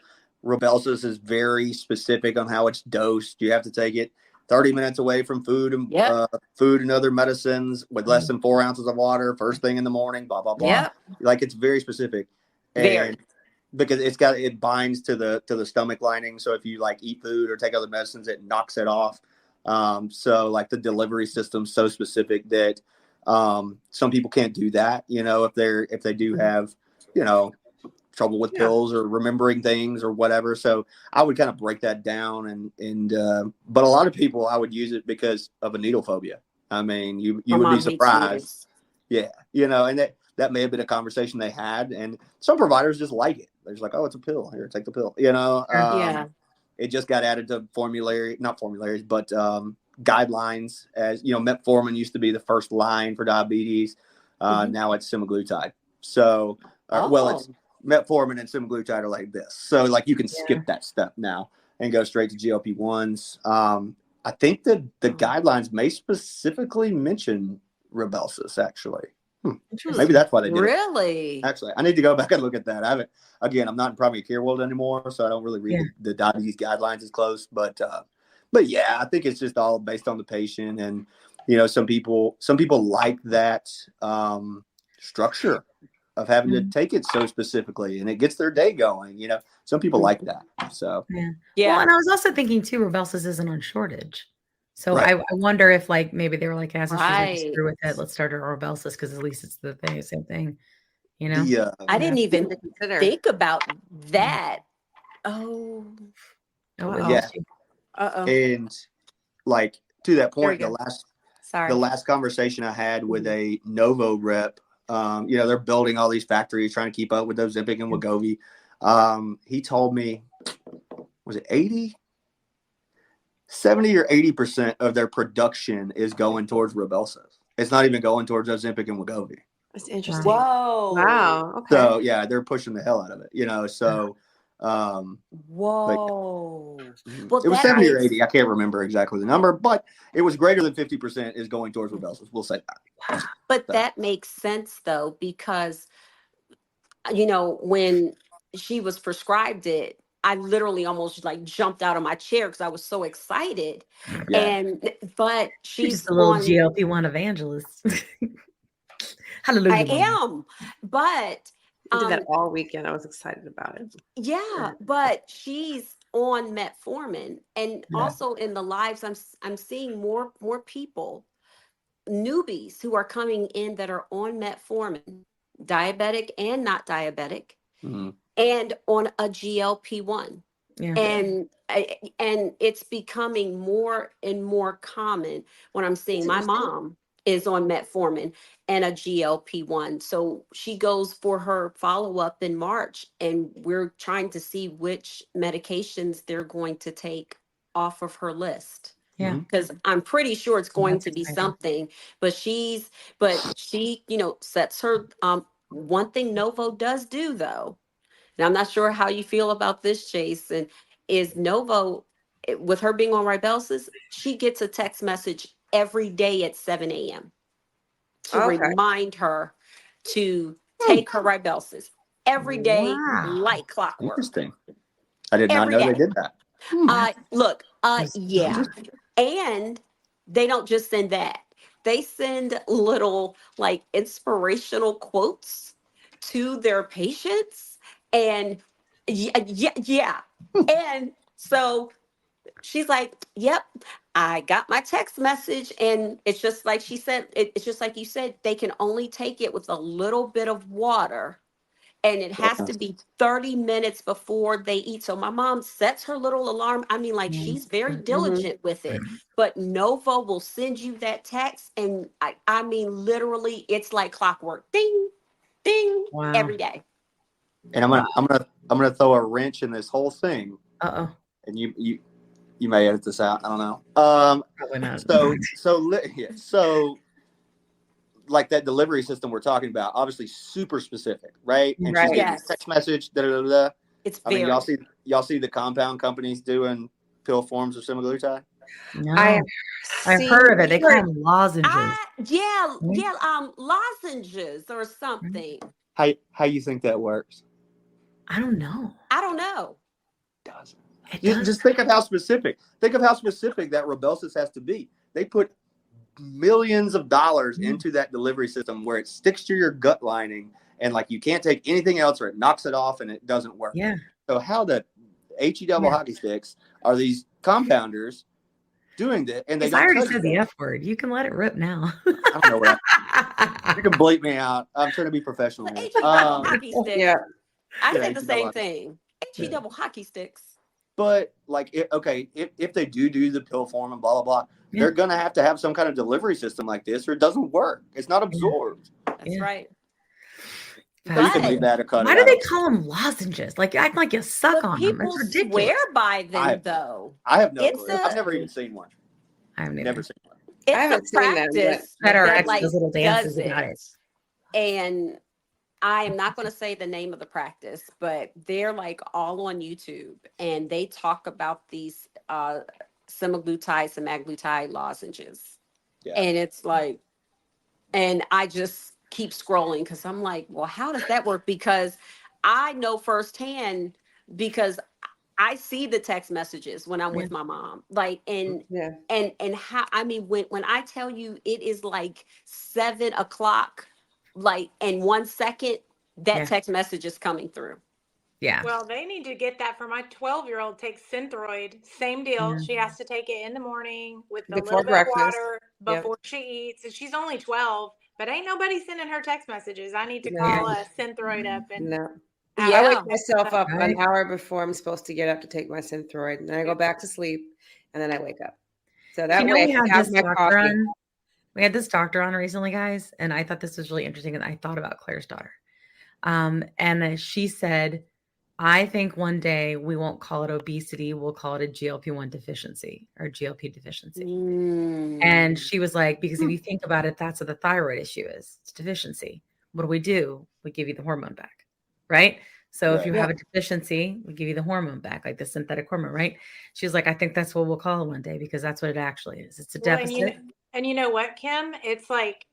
Rybelsus is very specific on how it's dosed. You have to take it 30 minutes away from food and Yep. food and other medicines with less than 4 ounces of water, first thing in the morning, blah, blah, blah. Yep. Like, it's very specific. Very. And because it binds to the stomach lining. So if you like eat food or take other medicines, it knocks it off. So like the delivery system's so specific that some people can't do that, if they do have, trouble with pills or remembering things or whatever. So I would kind of break that down but a lot of people, I would use it because of a needle phobia. I mean, you My would mom be hates surprised. needles. Yeah. And that may have been a conversation they had, and some providers just like it. They're just like, oh, it's a pill. Here, take the pill. Yeah. It just got added to not formularies, but guidelines. As metformin used to be the first line for diabetes. Now it's semaglutide. So, it's metformin and semaglutide are like this. So like you can skip that step now and go straight to GLP-1s. I think that the guidelines may specifically mention Rybelsus, actually. Maybe that's why they did it. Really? Actually, I need to go back and look at that. I'm not in primary care world anymore, so I don't really read the diabetes guidelines as close. But yeah, I think it's just all based on the patient, and some people like that structure of having to take it so specifically, and it gets their day going. Some people like that. So Yeah. Well, and I was also thinking too, Rybelsus isn't on shortage. So Right. I wonder if like maybe they were like, since she's like, Right. screw with it, let's start her Rybelsus because at least it's the same thing, I didn't even Consider. think about that. Oh. Yeah. Uh-oh. And like to that There we point, go. the Sorry. last conversation I had with a Novo rep, they're building all these factories trying to keep up with Ozempic and Wegovy. He told me, was it 70 or 80% of their production is going towards Rybelsus. It's not even going towards Ozempic and Wegovy. That's interesting. Whoa. Wow. Okay. So yeah, they're pushing the hell out of it, so Whoa. Well, it was 70 or 80. I can't remember exactly the number, but it was greater than 50% is going towards Rybelsus. We'll say that. But that makes sense though, because when she was prescribed it, I literally almost like jumped out of my chair because I was so excited. Yeah. But She's she's just a little on GLP-1 evangelist. Hallelujah. I am, but I did that all weekend. I was excited about it. yeah, but she's on metformin, and also in the lives I'm seeing more people newbies who are coming in that are on metformin, diabetic and not diabetic, and on a GLP-1. Yeah. And it's becoming more and more common when I'm seeing my mom is on metformin and a GLP-1. So she goes for her follow-up in March, and we're trying to see which medications they're going to take off of her list. Yeah. Because I'm pretty sure it's going That's to be exciting. something, but she, sets her, one thing Novo does do though, and I'm not sure how you feel about this, Chace, and is Novo, with her being on Rybelsus, she gets a text message every day at 7 a.m. to remind her to take her Rybelsus every day, like clockwork. Interesting. I did not Every know day. they did that. Yeah. And they don't just send that. They send little like inspirational quotes to their patients. And yeah. And so she's like, yep, I got my text message. And it's just like she said, it's just like you said, they can only take it with a little bit of water. And it has to be 30 minutes before they eat. So my mom sets her little alarm. I mean, like she's very diligent with it. But Novo will send you that text. And I mean, literally, it's like clockwork. Ding, ding, every day. And I'm gonna throw a wrench in this whole thing. Uh-oh. And you may edit this out. I don't know. Probably not. So like that delivery system we're talking about, obviously super specific, right? And she's getting a text message. It's I mean, y'all see the compound companies doing pill forms of semaglutide. No, I've heard of it. They call them lozenges. Lozenges or something. How you think that works? I don't know. It doesn't. Just think of how specific. Think of how specific that Rybelsus has to be. They put millions of dollars into that delivery system where it sticks to your gut lining and like you can't take anything else or it knocks it off and it doesn't work. Yeah. So how the HE double hockey sticks are these compounders doing that? And they I already said the F word. You can let it rip now. I don't know what you can bleep me out. I'm trying to be professional. HE double hockey sticks. Yeah. I said the same thing. HE double hockey sticks. But like, if they do the pill form and blah, blah, blah, they're going to have some kind of delivery system like this or it doesn't work. It's not absorbed. That's right. You can leave that or cut it Why do out. they call them lozenges? Like, act like you suck on them. It's ridiculous. People swear by them, though. I have no clue. I've never even seen one. I've never seen one. It's a practice that our ex like does little dances about it. And I am not going to say the name of the practice, but they're like all on YouTube and they talk about these semaglutide lozenges. Yeah. And it's like, and I just keep scrolling because I'm like, well, how does that work? Because I know firsthand because I see the text messages when I'm with my mom, like, and how, I mean, when I tell you it is like 7 o'clock, like in 1 second, that text message is coming through. Yeah. Well, they need to get that for my 12-year-old takes Synthroid. Same deal. Yeah. She has to take it in the morning with a Before little bit of breakfast. water before she eats. And she's only 12, but ain't nobody sending her text messages. I need to call Synthroid up and I wake myself up an hour before I'm supposed to get up to take my Synthroid, and then I go back to sleep, and then I wake up. So that way I can have my coffee. We had this doctor on recently, guys, and I thought this was really interesting, and I thought about Claire's daughter. And she said, I think one day we won't call it obesity. We'll call it a GLP-1 deficiency or GLP deficiency. And she was like, because if you think about it, that's what the thyroid issue is. It's deficiency. What do? We give you the hormone back, right? So if you have a deficiency, we give you the hormone back, like the synthetic hormone, right? She was like, I think that's what we'll call it one day because that's what it actually is. It's a deficit. And you know what, Kim? It's like,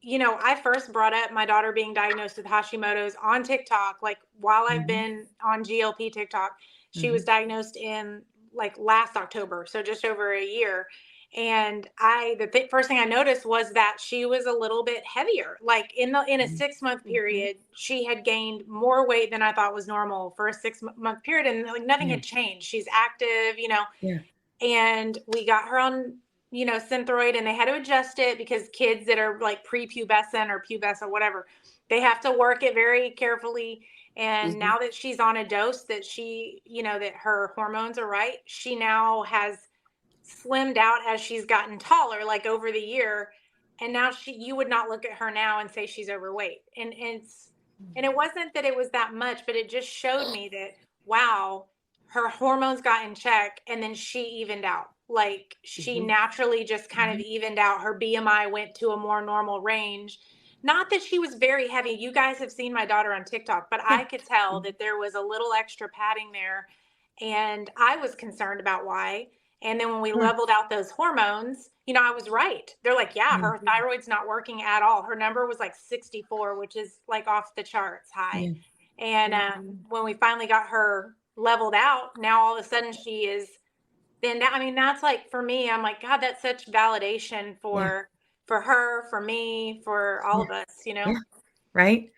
you know, I first brought up my daughter being diagnosed with Hashimoto's on TikTok. Like while I've been on GLP TikTok, she was diagnosed in like last October. So just over a year. And the first thing I noticed was that she was a little bit heavier. Like in a 6-month period, she had gained more weight than I thought was normal for a 6-month period. And like nothing had changed. She's active, you know, and we got her on Synthroid, and they had to adjust it because kids that are like prepubescent or pubescent, whatever, they have to work it very carefully. And now that she's on a dose that she, that her hormones are right, she now has slimmed out as she's gotten taller, like over the year. And now you would not look at her now and say she's overweight. And it wasn't that it was that much, but it just showed me that, wow, her hormones got in check and then she evened out. Like she naturally just kind of evened out. Her BMI went to a more normal range. Not that she was very heavy. You guys have seen my daughter on TikTok, but I could tell that there was a little extra padding there. And I was concerned about why. And then when we leveled out those hormones, I was right. They're like, yeah, her thyroid's not working at all. Her number was like 64, which is like off the charts high. And when we finally got her leveled out, now all of a sudden she is then. I mean, that's like, for me, I'm like, God, that's such validation for her, for me, for all of us, Yeah. Right.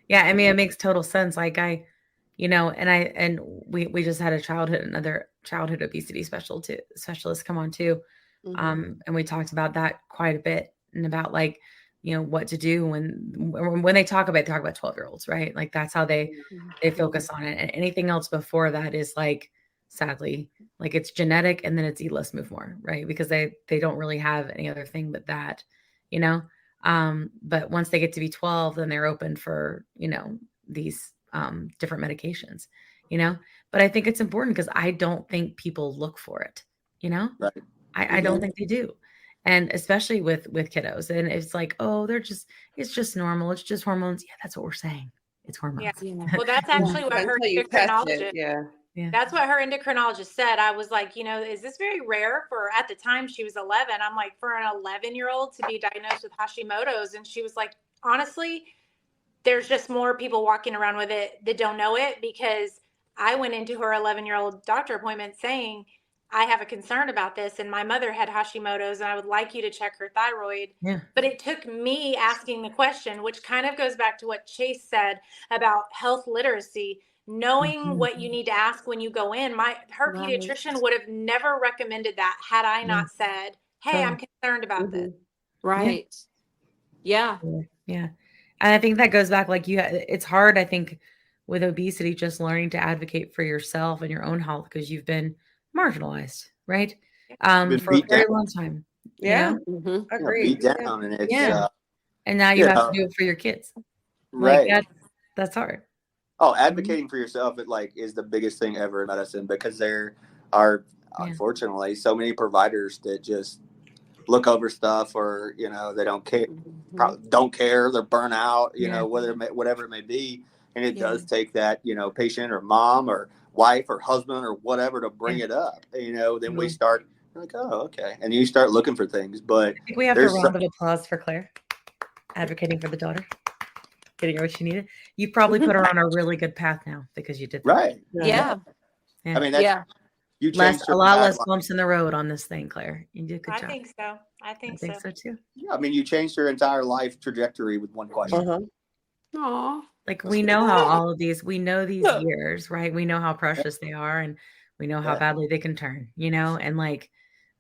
Yeah. I mean, it makes total sense. Like and we just had another childhood obesity specialist come on too. And we talked about that quite a bit, and about like, what to do when they talk about 12-year-olds, right? Like that's how they focus on it. And anything else before that is like, sadly, like it's genetic, and then it's eat less, move more, right? Because they don't really have any other thing but that, but once they get to be 12, then they're open for, these different medications, but I think it's important because I don't think people look for it, Right. I don't think they do. And especially with kiddos, and it's like, oh, it's just normal. It's just hormones. Yeah. That's what we're saying. It's hormones. Yeah. Well, that's actually what her endocrinologist, that's what her endocrinologist said. I was like, is this very rare at the time she was 11. I'm like, for an 11-year-old to be diagnosed with Hashimoto's. And she was like, honestly, there's just more people walking around with it that don't know it, because I went into her 11-year-old doctor appointment saying, I have a concern about this, and my mother had Hashimoto's, and I would like you to check her thyroid. Yeah. But it took me asking the question, which kind of goes back to what Chace said about health literacy, knowing what you need to ask when you go in. Her pediatrician would have never recommended that had I not said, hey, I'm concerned about this. Right. Yeah. Yeah. And I think that goes back, like it's hard, I think, with obesity, just learning to advocate for yourself and your own health, because you've been marginalized, right? For a very long time. Yeah. Agreed. Beat down, and it's and now you have to do it for your kids. Right. Like that's hard. Oh, advocating for yourself, is the biggest thing ever in medicine, because there are unfortunately so many providers that just look over stuff, or they don't care, don't care, they're burnt out, whatever it may be, and it does take that patient or mom or wife or husband or whatever to bring it up. Then we start like, oh, okay, and you start looking for things. But I think we have a round of applause for Claire advocating for the daughter, getting her what she needed. You probably put her on a really good path now because you did that. Right. Yeah. I mean, that's you a lot less bumps in the road on this thing, Claire. You did a good job. I think so. I think so too. Yeah, I mean, you changed your entire life trajectory with one question. Aw. Like, we know how all of these, we know these years, right? We know how precious they are, and we know how badly they can turn, and like,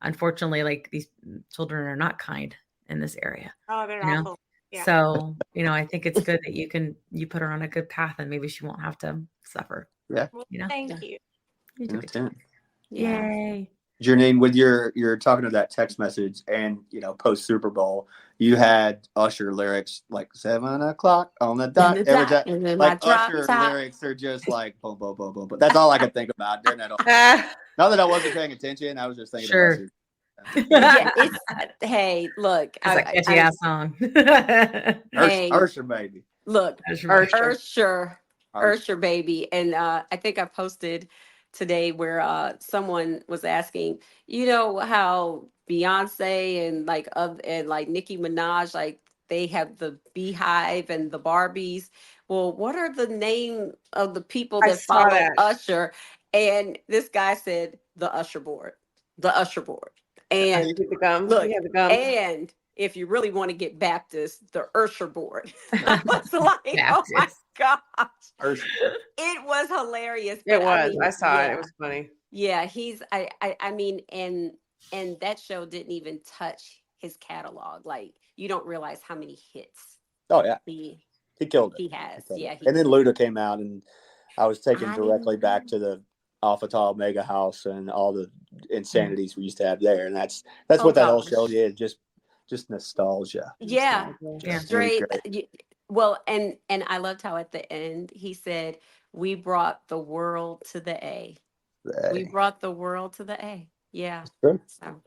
unfortunately, like, these children are not kind in this area. Oh, they're awful. Yeah. So, I think it's good that you put her on a good path, and maybe she won't have to suffer. Yeah. Well, thank you. You did a good job. Yeah. Yay. Janine, with you're talking to that text message, and post Super Bowl, you had Usher lyrics like 7 o'clock on the dot every time. And then Like my Usher top. lyrics are just like boom, boom, boom, boom. But that's all I could think about during that. Not that I wasn't paying attention, I was just thinking about Usher. Hey, look, It's a catchy ass song. Usher, baby. Look, Usher, baby. And I think I posted today where someone was asking, how Beyonce and like Nicki Minaj, like they have the Beehive and the Barbies. Well, what are the name of the people that follow Usher? And this guy said the Usher board. And look, and if you really want to get Baptist, the Usher board. I was like, oh my gosh. It was hilarious. It was. I saw it. It was funny. Yeah, he's I mean, and And that show didn't even touch his catalog. Like, you don't realize how many hits Oh yeah, he killed it. has. He killed Yeah. it. And then Luda came out, and I was taken I directly back know. to the Alpha Tau Mega House and all the insanities we used to have there, and that's what that whole show gosh. did. Just nostalgia. Yeah. Yeah. Straight. Great. Well, and I loved how at the end he said, "We brought the world to the A. We brought the world to the A." Yeah. True. So.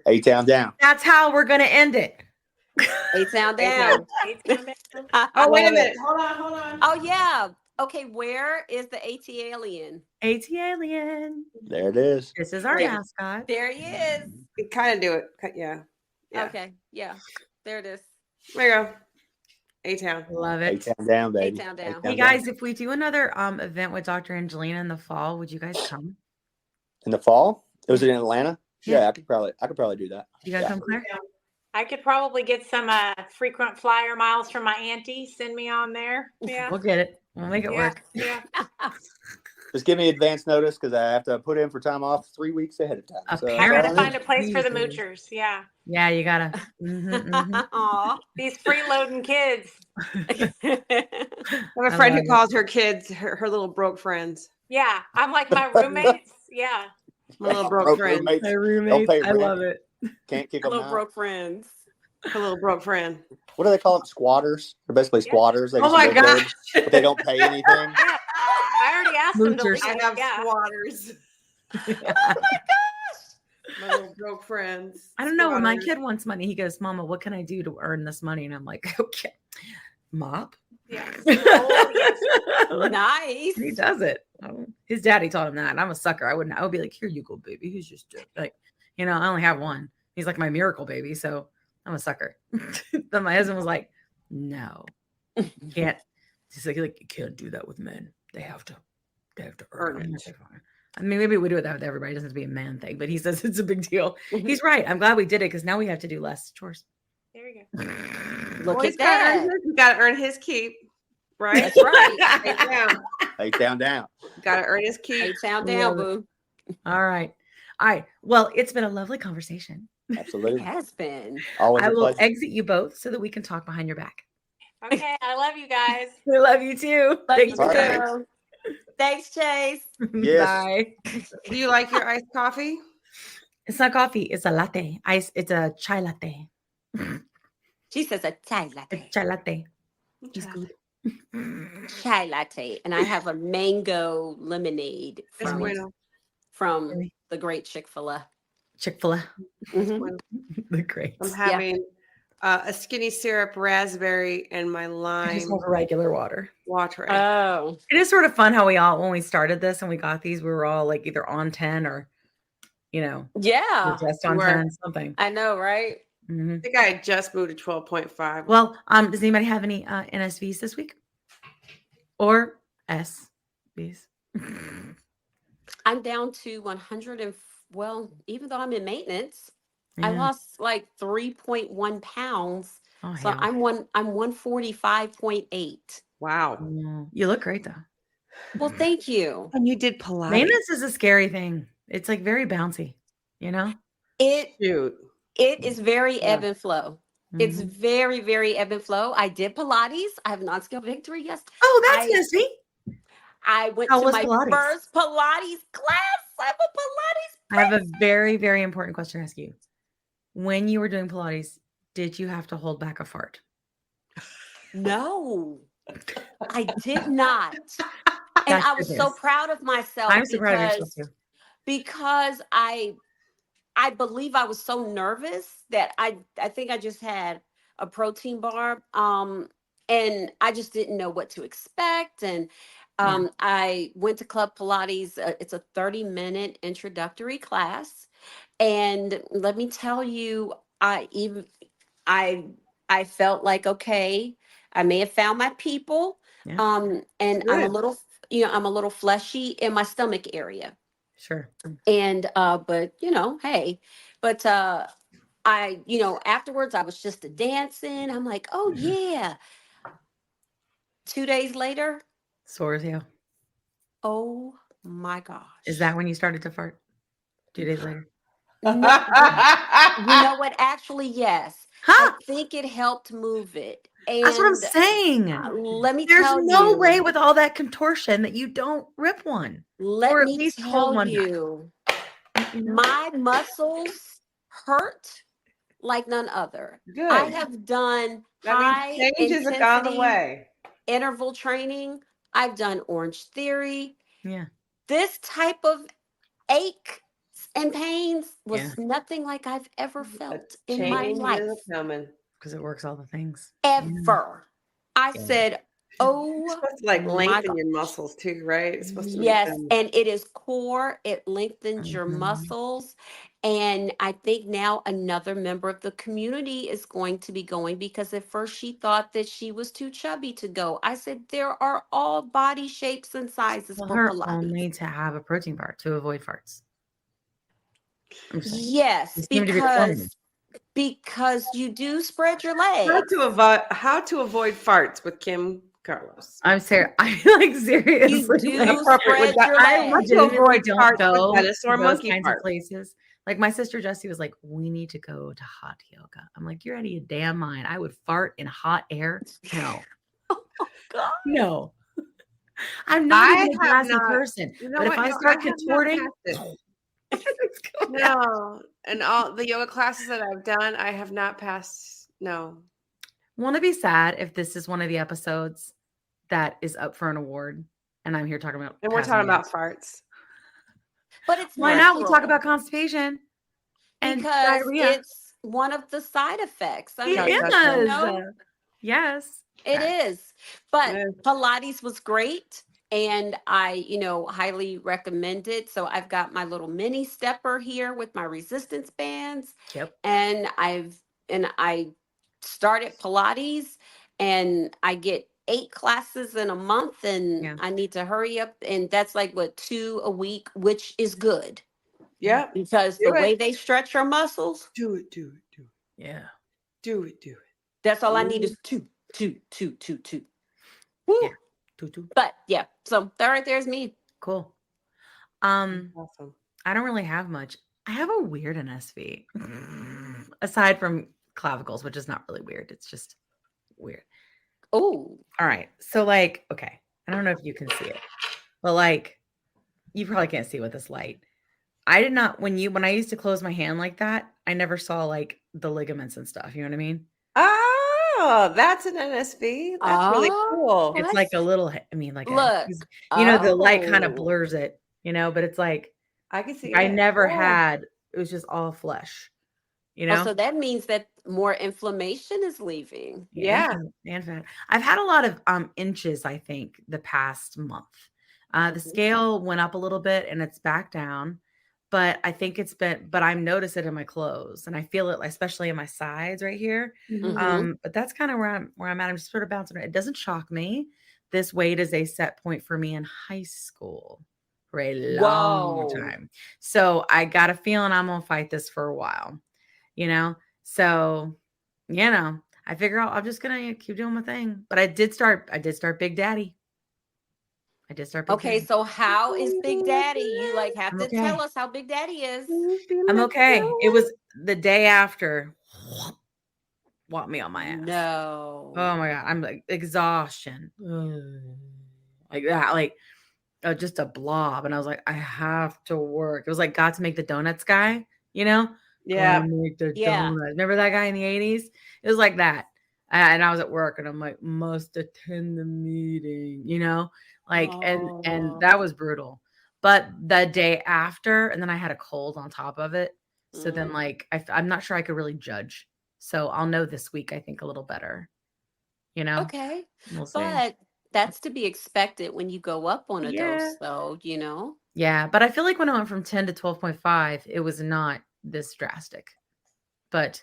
A-Town down. That's how we're gonna end it. A-Town down. Oh, wait a minute. Hold on. Oh yeah. Okay, where is the AT alien? AT alien. There it is. This is our Wait. mascot. There he is. You kind of do it. Yeah. Okay. Yeah. There it is. There you go. A-Town. Love it. A-Town down, baby. A-Town down. Hey guys, if we do another event with Dr. Angelina in the fall, would you guys come? In the fall? It was in Atlanta? Yeah. Yeah, I could probably do that. You guys come, Claire? I could probably get some frequent flyer miles from my auntie. Send me on there. Yeah. We'll get it. We'll make it work. Yeah. Just give me advance notice because I have to put in for time off 3 weeks ahead of time. I Apparently. gotta find a place for the moochers. Yeah. Yeah, you gotta. Aw. These freeloading kids. I have a friend who calls her kids her little broke friends. Yeah. I'm like my roommates. Yeah. My little broke friends. roommates. My Don't roommates. pay I rent. love it. Can't kick them Little out. broke friends. Her little broke friend. What do they call them? Squatters? They're basically squatters. They Oh just my live there, gosh. but they don't pay anything. Yeah. I already asked them to Moochers. leave. I have Yeah. squatters. Oh my gosh. My little broke friends. I don't know. When my Squatters. kid wants money, he goes, "Mama, what can I do to earn this money?" And I'm like, "Okay, mop." Yeah. Oh, yes. Nice. He does it. His daddy taught him that. And I'm a sucker. I would be like, "Here you go, baby." He's just like, I only have one. He's like my miracle baby. So I'm a sucker. Then my husband was like, "No, you can't." He's like, "You can't do that with men. They have to earn it." I mean, maybe we do it with everybody. It doesn't have to be a man thing, but he says it's a big deal. He's right. I'm glad we did it because now we have to do less chores. There you go. Look Well, at that. You got to earn his keep, right? That's right. A-Town. A-Town down. Got to earn his keep. A-Town down, Love it. boo. All right. Well, it's been a lovely conversation. It Absolutely. has been. Always I a will pleasure. exit you both so that we can talk behind your back. Okay. I love you guys. We love you too. Love Thanks you for Bye. coming. too. Thanks, Chase. Yes. Bye. Do you like your iced coffee? It's not coffee. It's a latte. It's a chai latte. She says a chai latte. A chai latte. It's good. Chai latte. And I have a mango lemonade Es from, bueno. from the great Chick-fil-A. Chick-fil-A. Mhm. Bueno. The great. I'm having a skinny syrup raspberry and my I lime just have regular water. water. Oh. It is sort of fun how when we started this and we got these, we were all like either on 10 or, Yeah. we're just on We're- 10 something. I know, right? Mhm. I think I had just moved to 12.5. Well, does anybody have any NSVs this week? Or SVs? I'm down to 100 and even though I'm in maintenance, I Yeah. lost like 3.1 pounds. Oh, So hell. I'm 145.8. Wow. You look great though. Well, thank you. And you did Pilates. Maintenance is a scary thing. It's like very bouncy, It Shoot. is very ebb and flow. It's Mhm. very, very ebb and flow. I did Pilates. I have non-scale victory. Yes. Oh, that's I- Missy. I went How to was my Pilates? first Pilates class. I'm a Pilates. I have a very, very important question to ask you. When you were doing Pilates, did you have to hold back a fart? No, I did not. And That's I was good so news. proud of myself I'm so proud of yourself too. because I believe I was so nervous that I think I just had a protein bar and I just didn't know what to expect. And I went to Club Pilates. It's a 30-minute introductory class. And let me tell you, I felt like, okay, I may have found my people. Yeah. And Good. I'm a little fleshy in my stomach area. Sure. And but hey, but afterwards I was just a dancing. I'm like, oh yeah. 2 days later, Sore as hell. oh my gosh. Is that when you started to fart? 2 days later? No, you know what? Actually, yes. Huh? I think it helped move it. And That's what I'm saying. let me There's tell no you, way with all that contortion that you don't rip one. let or at me least hold tell one back. you, You know? my muscles hurt like none other. Good. I have done That high means changes have gone intensity away. interval training. I've done Orange Theory. Yeah. This type of ache and pains was Yeah. nothing like I've ever felt A in my change life. is coming. Because it works all the things. Ever. I Yeah. said, You're oh supposed to like my lengthen God. your muscles too, right? It's supposed to make Yes, them. and it is core. It lengthens your Mhm. muscles. And I think now another member of the community is going to be going because at first she thought that she was too chubby to go. I said, there are all body shapes and sizes Well, for her Pilates. only to have a protein bar to avoid farts. I'm just saying. Yes, You seem to be the woman. because you do spread your How legs. to avoid farts with Kim Carlos. I'm serious. I'm like seriously. You do like, Appropriate spread with your that. I legs. How to legitimately avoid don't farts go with to dinosaur those monkey kinds farts. of places. Like my sister Jessie was like, we need to go to hot yoga. I'm like, you're out of your damn mind. I would fart in hot air. No. Oh, God. No. I'm not I even a have gassy not. person. You know But what? if I No, start have not contorting, passed it. it's going out. No, and all the yoga classes that I've done, I have not passed. No. Won't it be sad if this is one of the episodes that is up for an award and I'm here talking about And we're passing talking about gas? farts. But it's Why not? We'll talk natural about constipation and because diarrhea. it's one of the side effects. I mean, Got It that. you is. know, Yes. it is. But Yeah. Pilates was great. And I, highly recommend it. So I've got my little mini stepper here with my resistance bands. Yep. And I started Pilates and I get 8 classes in a month and Yeah. I need to hurry up. And that's like 2 a week, which is good Yep. because Do the way it. they stretch your muscles, Do it. Do it. Do it. Yeah. Do it. Do it. that's all I need is 2. Woo. Yeah. Tutu. But yeah, so that right there is me. Cool. Awesome. I don't really have much. I have a weird NSV. Aside from clavicles, which is not really weird. It's just weird. Oh, All right. So okay. I don't know if you can see it, but you probably can't see with this light. I did not when I used to close my hand like that, I never saw the ligaments and stuff. You know what I mean? Oh, that's an NSV. That's really cool. It's like a little, I mean, look. the light kind of blurs it, but it's like I can see I it. never Yeah. had, it was just all flesh, Oh, so that means that more inflammation is leaving. Yeah. And fat. I've had a lot of inches, I think, the past month. The scale went up a little bit and it's back down, but I think but I notice it in my clothes and I feel it, especially in my sides right here. But that's kind of where I'm at. I'm just sort of bouncing around. It doesn't shock me. This weight is a set point for me in high school for a long time. So I got a feeling I'm going to fight this for a while, So, I figure out I'm just going to keep doing my thing. But I did start Big Daddy. Okay, so how is Big Daddy? You have I'm to okay. tell us how Big Daddy is. I'm okay. It was the day after. Want me on my ass. No. Oh my God. I'm exhaustion. Like that. Just a blob. And I was like, I have to work. It was like got to make the donuts guy, Yeah. Make the donuts. Remember that guy in the 80s? It was like that. And I was at work and I'm like, must attend the meeting, and that was brutal. But the day after, and then I had a cold on top of it. So then I'm not sure I could really judge. So I'll know this week, I think, a little better, Okay. We'll see. But that's to be expected when you go up on a dose, though, Yeah. But I feel like when I went from 10 to 12.5, it was not this drastic. But,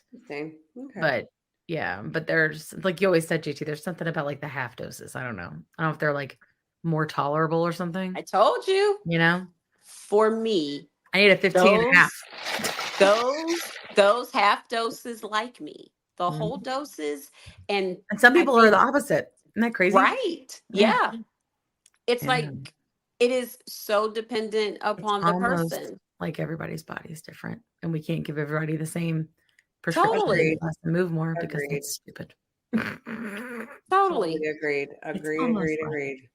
but there's, like you always said, JT, there's something about the half doses. I don't know. I don't know if they're more tolerable or something. I told you. For me, I need a 15 and a half. Those half doses like me. The whole doses. And some people are the opposite. Isn't that crazy? Right. Yeah. It's like it is so dependent It's upon the almost person. like everybody's body is different, and we can't give everybody the same prescription Totally. unless they move more because Agreed. that's stupid. Totally. Agreed. It's Agreed. almost Agreed. like- Agreed.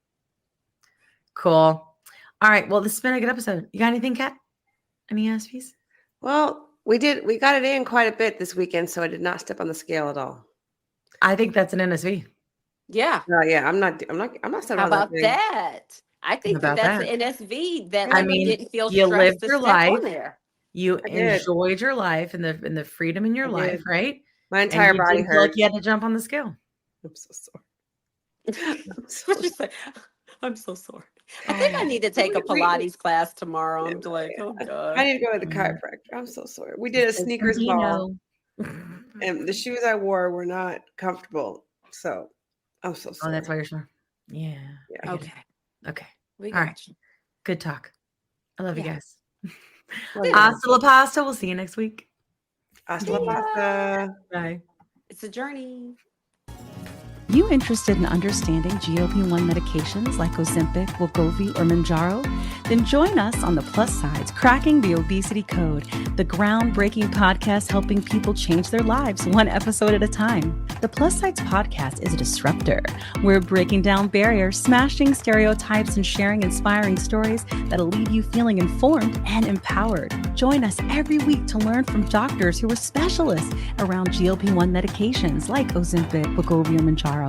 Cool. All right. Well, this has been a good episode. You got anything, Kat? Any SPs? Well, we got it in quite a bit this weekend, so I did not step on the scale at all. I think that's an NSV. Yeah. No, yeah, I'm not stepping How on about thing. that? I think About that's that? an NSV that I like mean, you didn't feel you stressed lived to your step life. on there. You I did. enjoyed your life and the freedom in your I life, did. right? My And entire you body didn't feel like hurt. you had to jump on the scale. I'm so sorry. I'm so What'd you say? I'm so sorry. I Oh, think I need to take a we- Pilates class tomorrow. I'm Yeah, like, oh I God. need to go to the Mm. chiropractor. I'm so sorry. We did a It's sneakers you ball, know. and the shoes I wore were not comfortable. So I'm so Oh, sorry. that's why you're sore. Yeah. Yeah. I get it. Okay. Okay. We All got right. you. Good talk. I love you Yeah. guys. Love you. Hasta la pasta. We'll see you next week. Hasta la See ya. pasta. Bye. It's a journey. You interested in understanding GLP-1 medications like Ozempic, Wegovy, or Mounjaro? Then join us on the Plus Sides Cracking the Obesity Code, the groundbreaking podcast helping people change their lives one episode at a time. The Plus Sides podcast is a disruptor. We're breaking down barriers, smashing stereotypes, and sharing inspiring stories that'll leave you feeling informed and empowered. Join us every week to learn from doctors who are specialists around GLP-1 medications like Ozempic, Wegovy, or Mounjaro.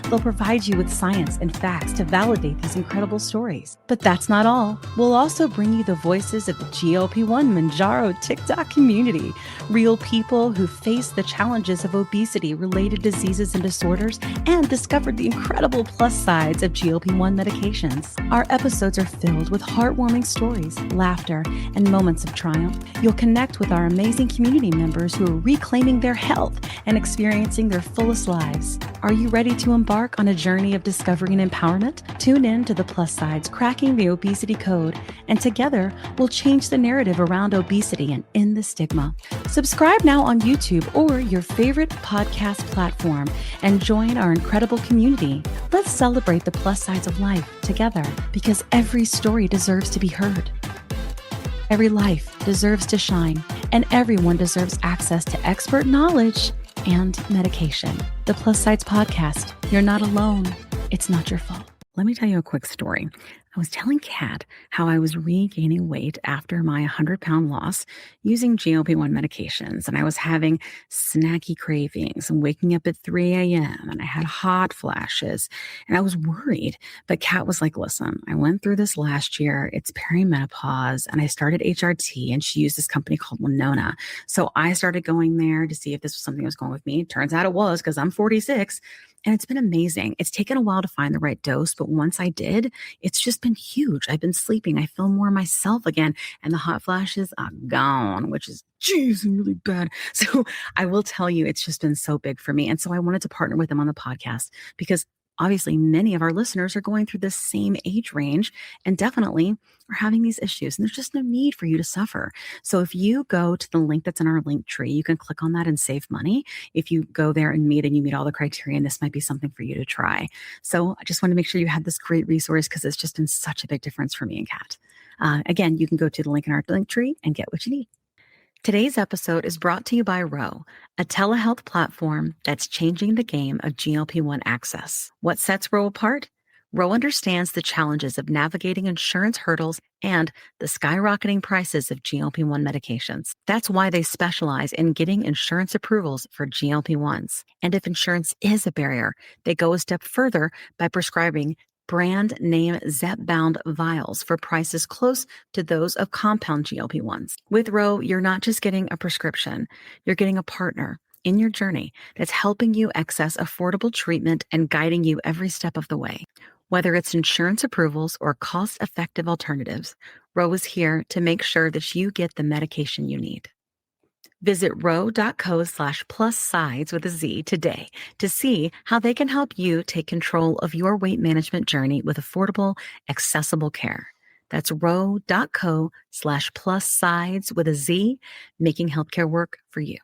They'll provide you with science and facts to validate these incredible stories. But that's not all. We'll also bring you the voices of the GLP-1 Mounjaro TikTok community, real people who face the challenges of obesity-related diseases and disorders and discovered the incredible plus sides of GLP-1 medications. Our episodes are filled with heartwarming stories, laughter, and moments of triumph. You'll connect with our amazing community members who are reclaiming their health and experiencing their fullest lives. Are you ready to embark on a journey of discovery and empowerment? Tune in to the Plus Sides Cracking the Obesity Code, and together we'll change the narrative around obesity and end the stigma. Subscribe now on YouTube or your favorite podcast platform and join our incredible community. Let's celebrate the plus sides of life together, because every story deserves to be heard. Every life deserves to shine, and everyone deserves access to expert knowledge and medication. The Plus Sides Podcast. You're not alone. It's not your fault. Let me tell you a quick story. I was telling Kat how I was regaining weight after my 100-pound loss using GLP-1 medications, and I was having snacky cravings and waking up at 3 a.m. and I had hot flashes, and I was worried. But Kat was like, listen, I went through this last year. It's perimenopause, and I started HRT, and she used this company called Winona. So I started going there to see if this was something that was going with me. Turns out it was, because I'm 46. And it's been amazing. It's taken a while to find the right dose, but once I did, it's just been huge. I've been sleeping. I feel more myself again, and the hot flashes are gone, which is, geez, really bad. So I will tell you, it's just been so big for me. And so I wanted to partner with them on the podcast because obviously many of our listeners are going through the same age range and definitely are having these issues. And there's just no need for you to suffer. So if you go to the link that's in our link tree, you can click on that and save money. If you go there and you meet all the criteria, this might be something for you to try. So I just want to make sure you had this great resource because it's just been such a big difference for me and Kat. Again, you can go to the link in our link tree and get what you need. Today's episode is brought to you by Ro, a telehealth platform that's changing the game of GLP-1 access. What sets Ro apart? Ro understands the challenges of navigating insurance hurdles and the skyrocketing prices of GLP-1 medications. That's why they specialize in getting insurance approvals for GLP-1s. And if insurance is a barrier, they go a step further by prescribing brand name zepbound vials for prices close to those of compound GLP-1s. With Ro, you're not just getting a prescription, you're getting a partner in your journey that's helping you access affordable treatment and guiding you every step of the way. Whether it's insurance approvals or cost-effective alternatives, Ro is here to make sure that you get the medication you need. Visit ro.co/plus-sides with a Z today to see how they can help you take control of your weight management journey with affordable, accessible care. That's ro.co/plus-sides with a Z, making healthcare work for you.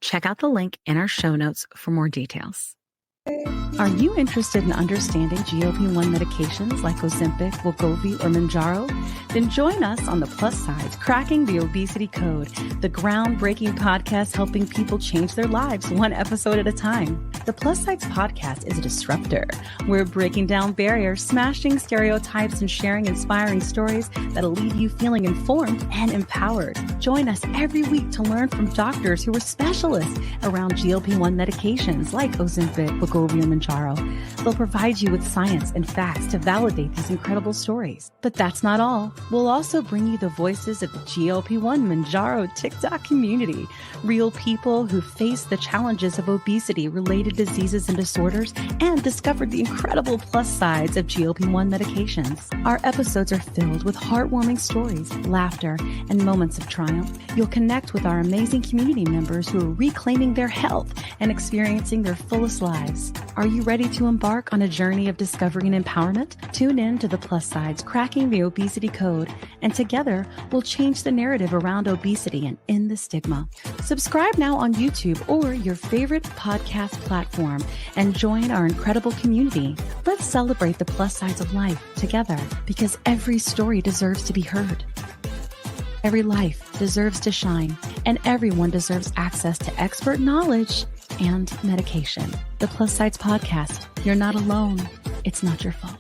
Check out the link in our show notes for more details. Are you interested in understanding GLP-1 medications like Ozempic, Wegovy, or Mounjaro? Then join us on The Plus Sides, Cracking the Obesity Code, the groundbreaking podcast helping people change their lives one episode at a time. The Plus Sides podcast is a disruptor. We're breaking down barriers, smashing stereotypes, and sharing inspiring stories that'll leave you feeling informed and empowered. Join us every week to learn from doctors who are specialists around GLP-1 medications like Ozempic, Wegovy, and Mounjaro. They'll provide you with science and facts to validate these incredible stories. But that's not all. We'll also bring you the voices of the GLP-1 Mounjaro TikTok community, real people who face the challenges of obesity-related diseases and disorders and discovered the incredible plus sides of GLP-1 medications. Our episodes are filled with heartwarming stories, laughter, and moments of triumph. You'll connect with our amazing community members who are reclaiming their health and experiencing their fullest lives. Are you ready to embark on a journey of discovery and empowerment? Tune in to The Plus Sides, Cracking the Obesity Code, and together we'll change the narrative around obesity and end the stigma. Subscribe now on YouTube or your favorite podcast platform and join our incredible community. Let's celebrate the plus sides of life together, because every story deserves to be heard. Every life deserves to shine, and everyone deserves access to expert knowledge and medication. The Plus Sides Podcast. You're not alone. It's not your fault.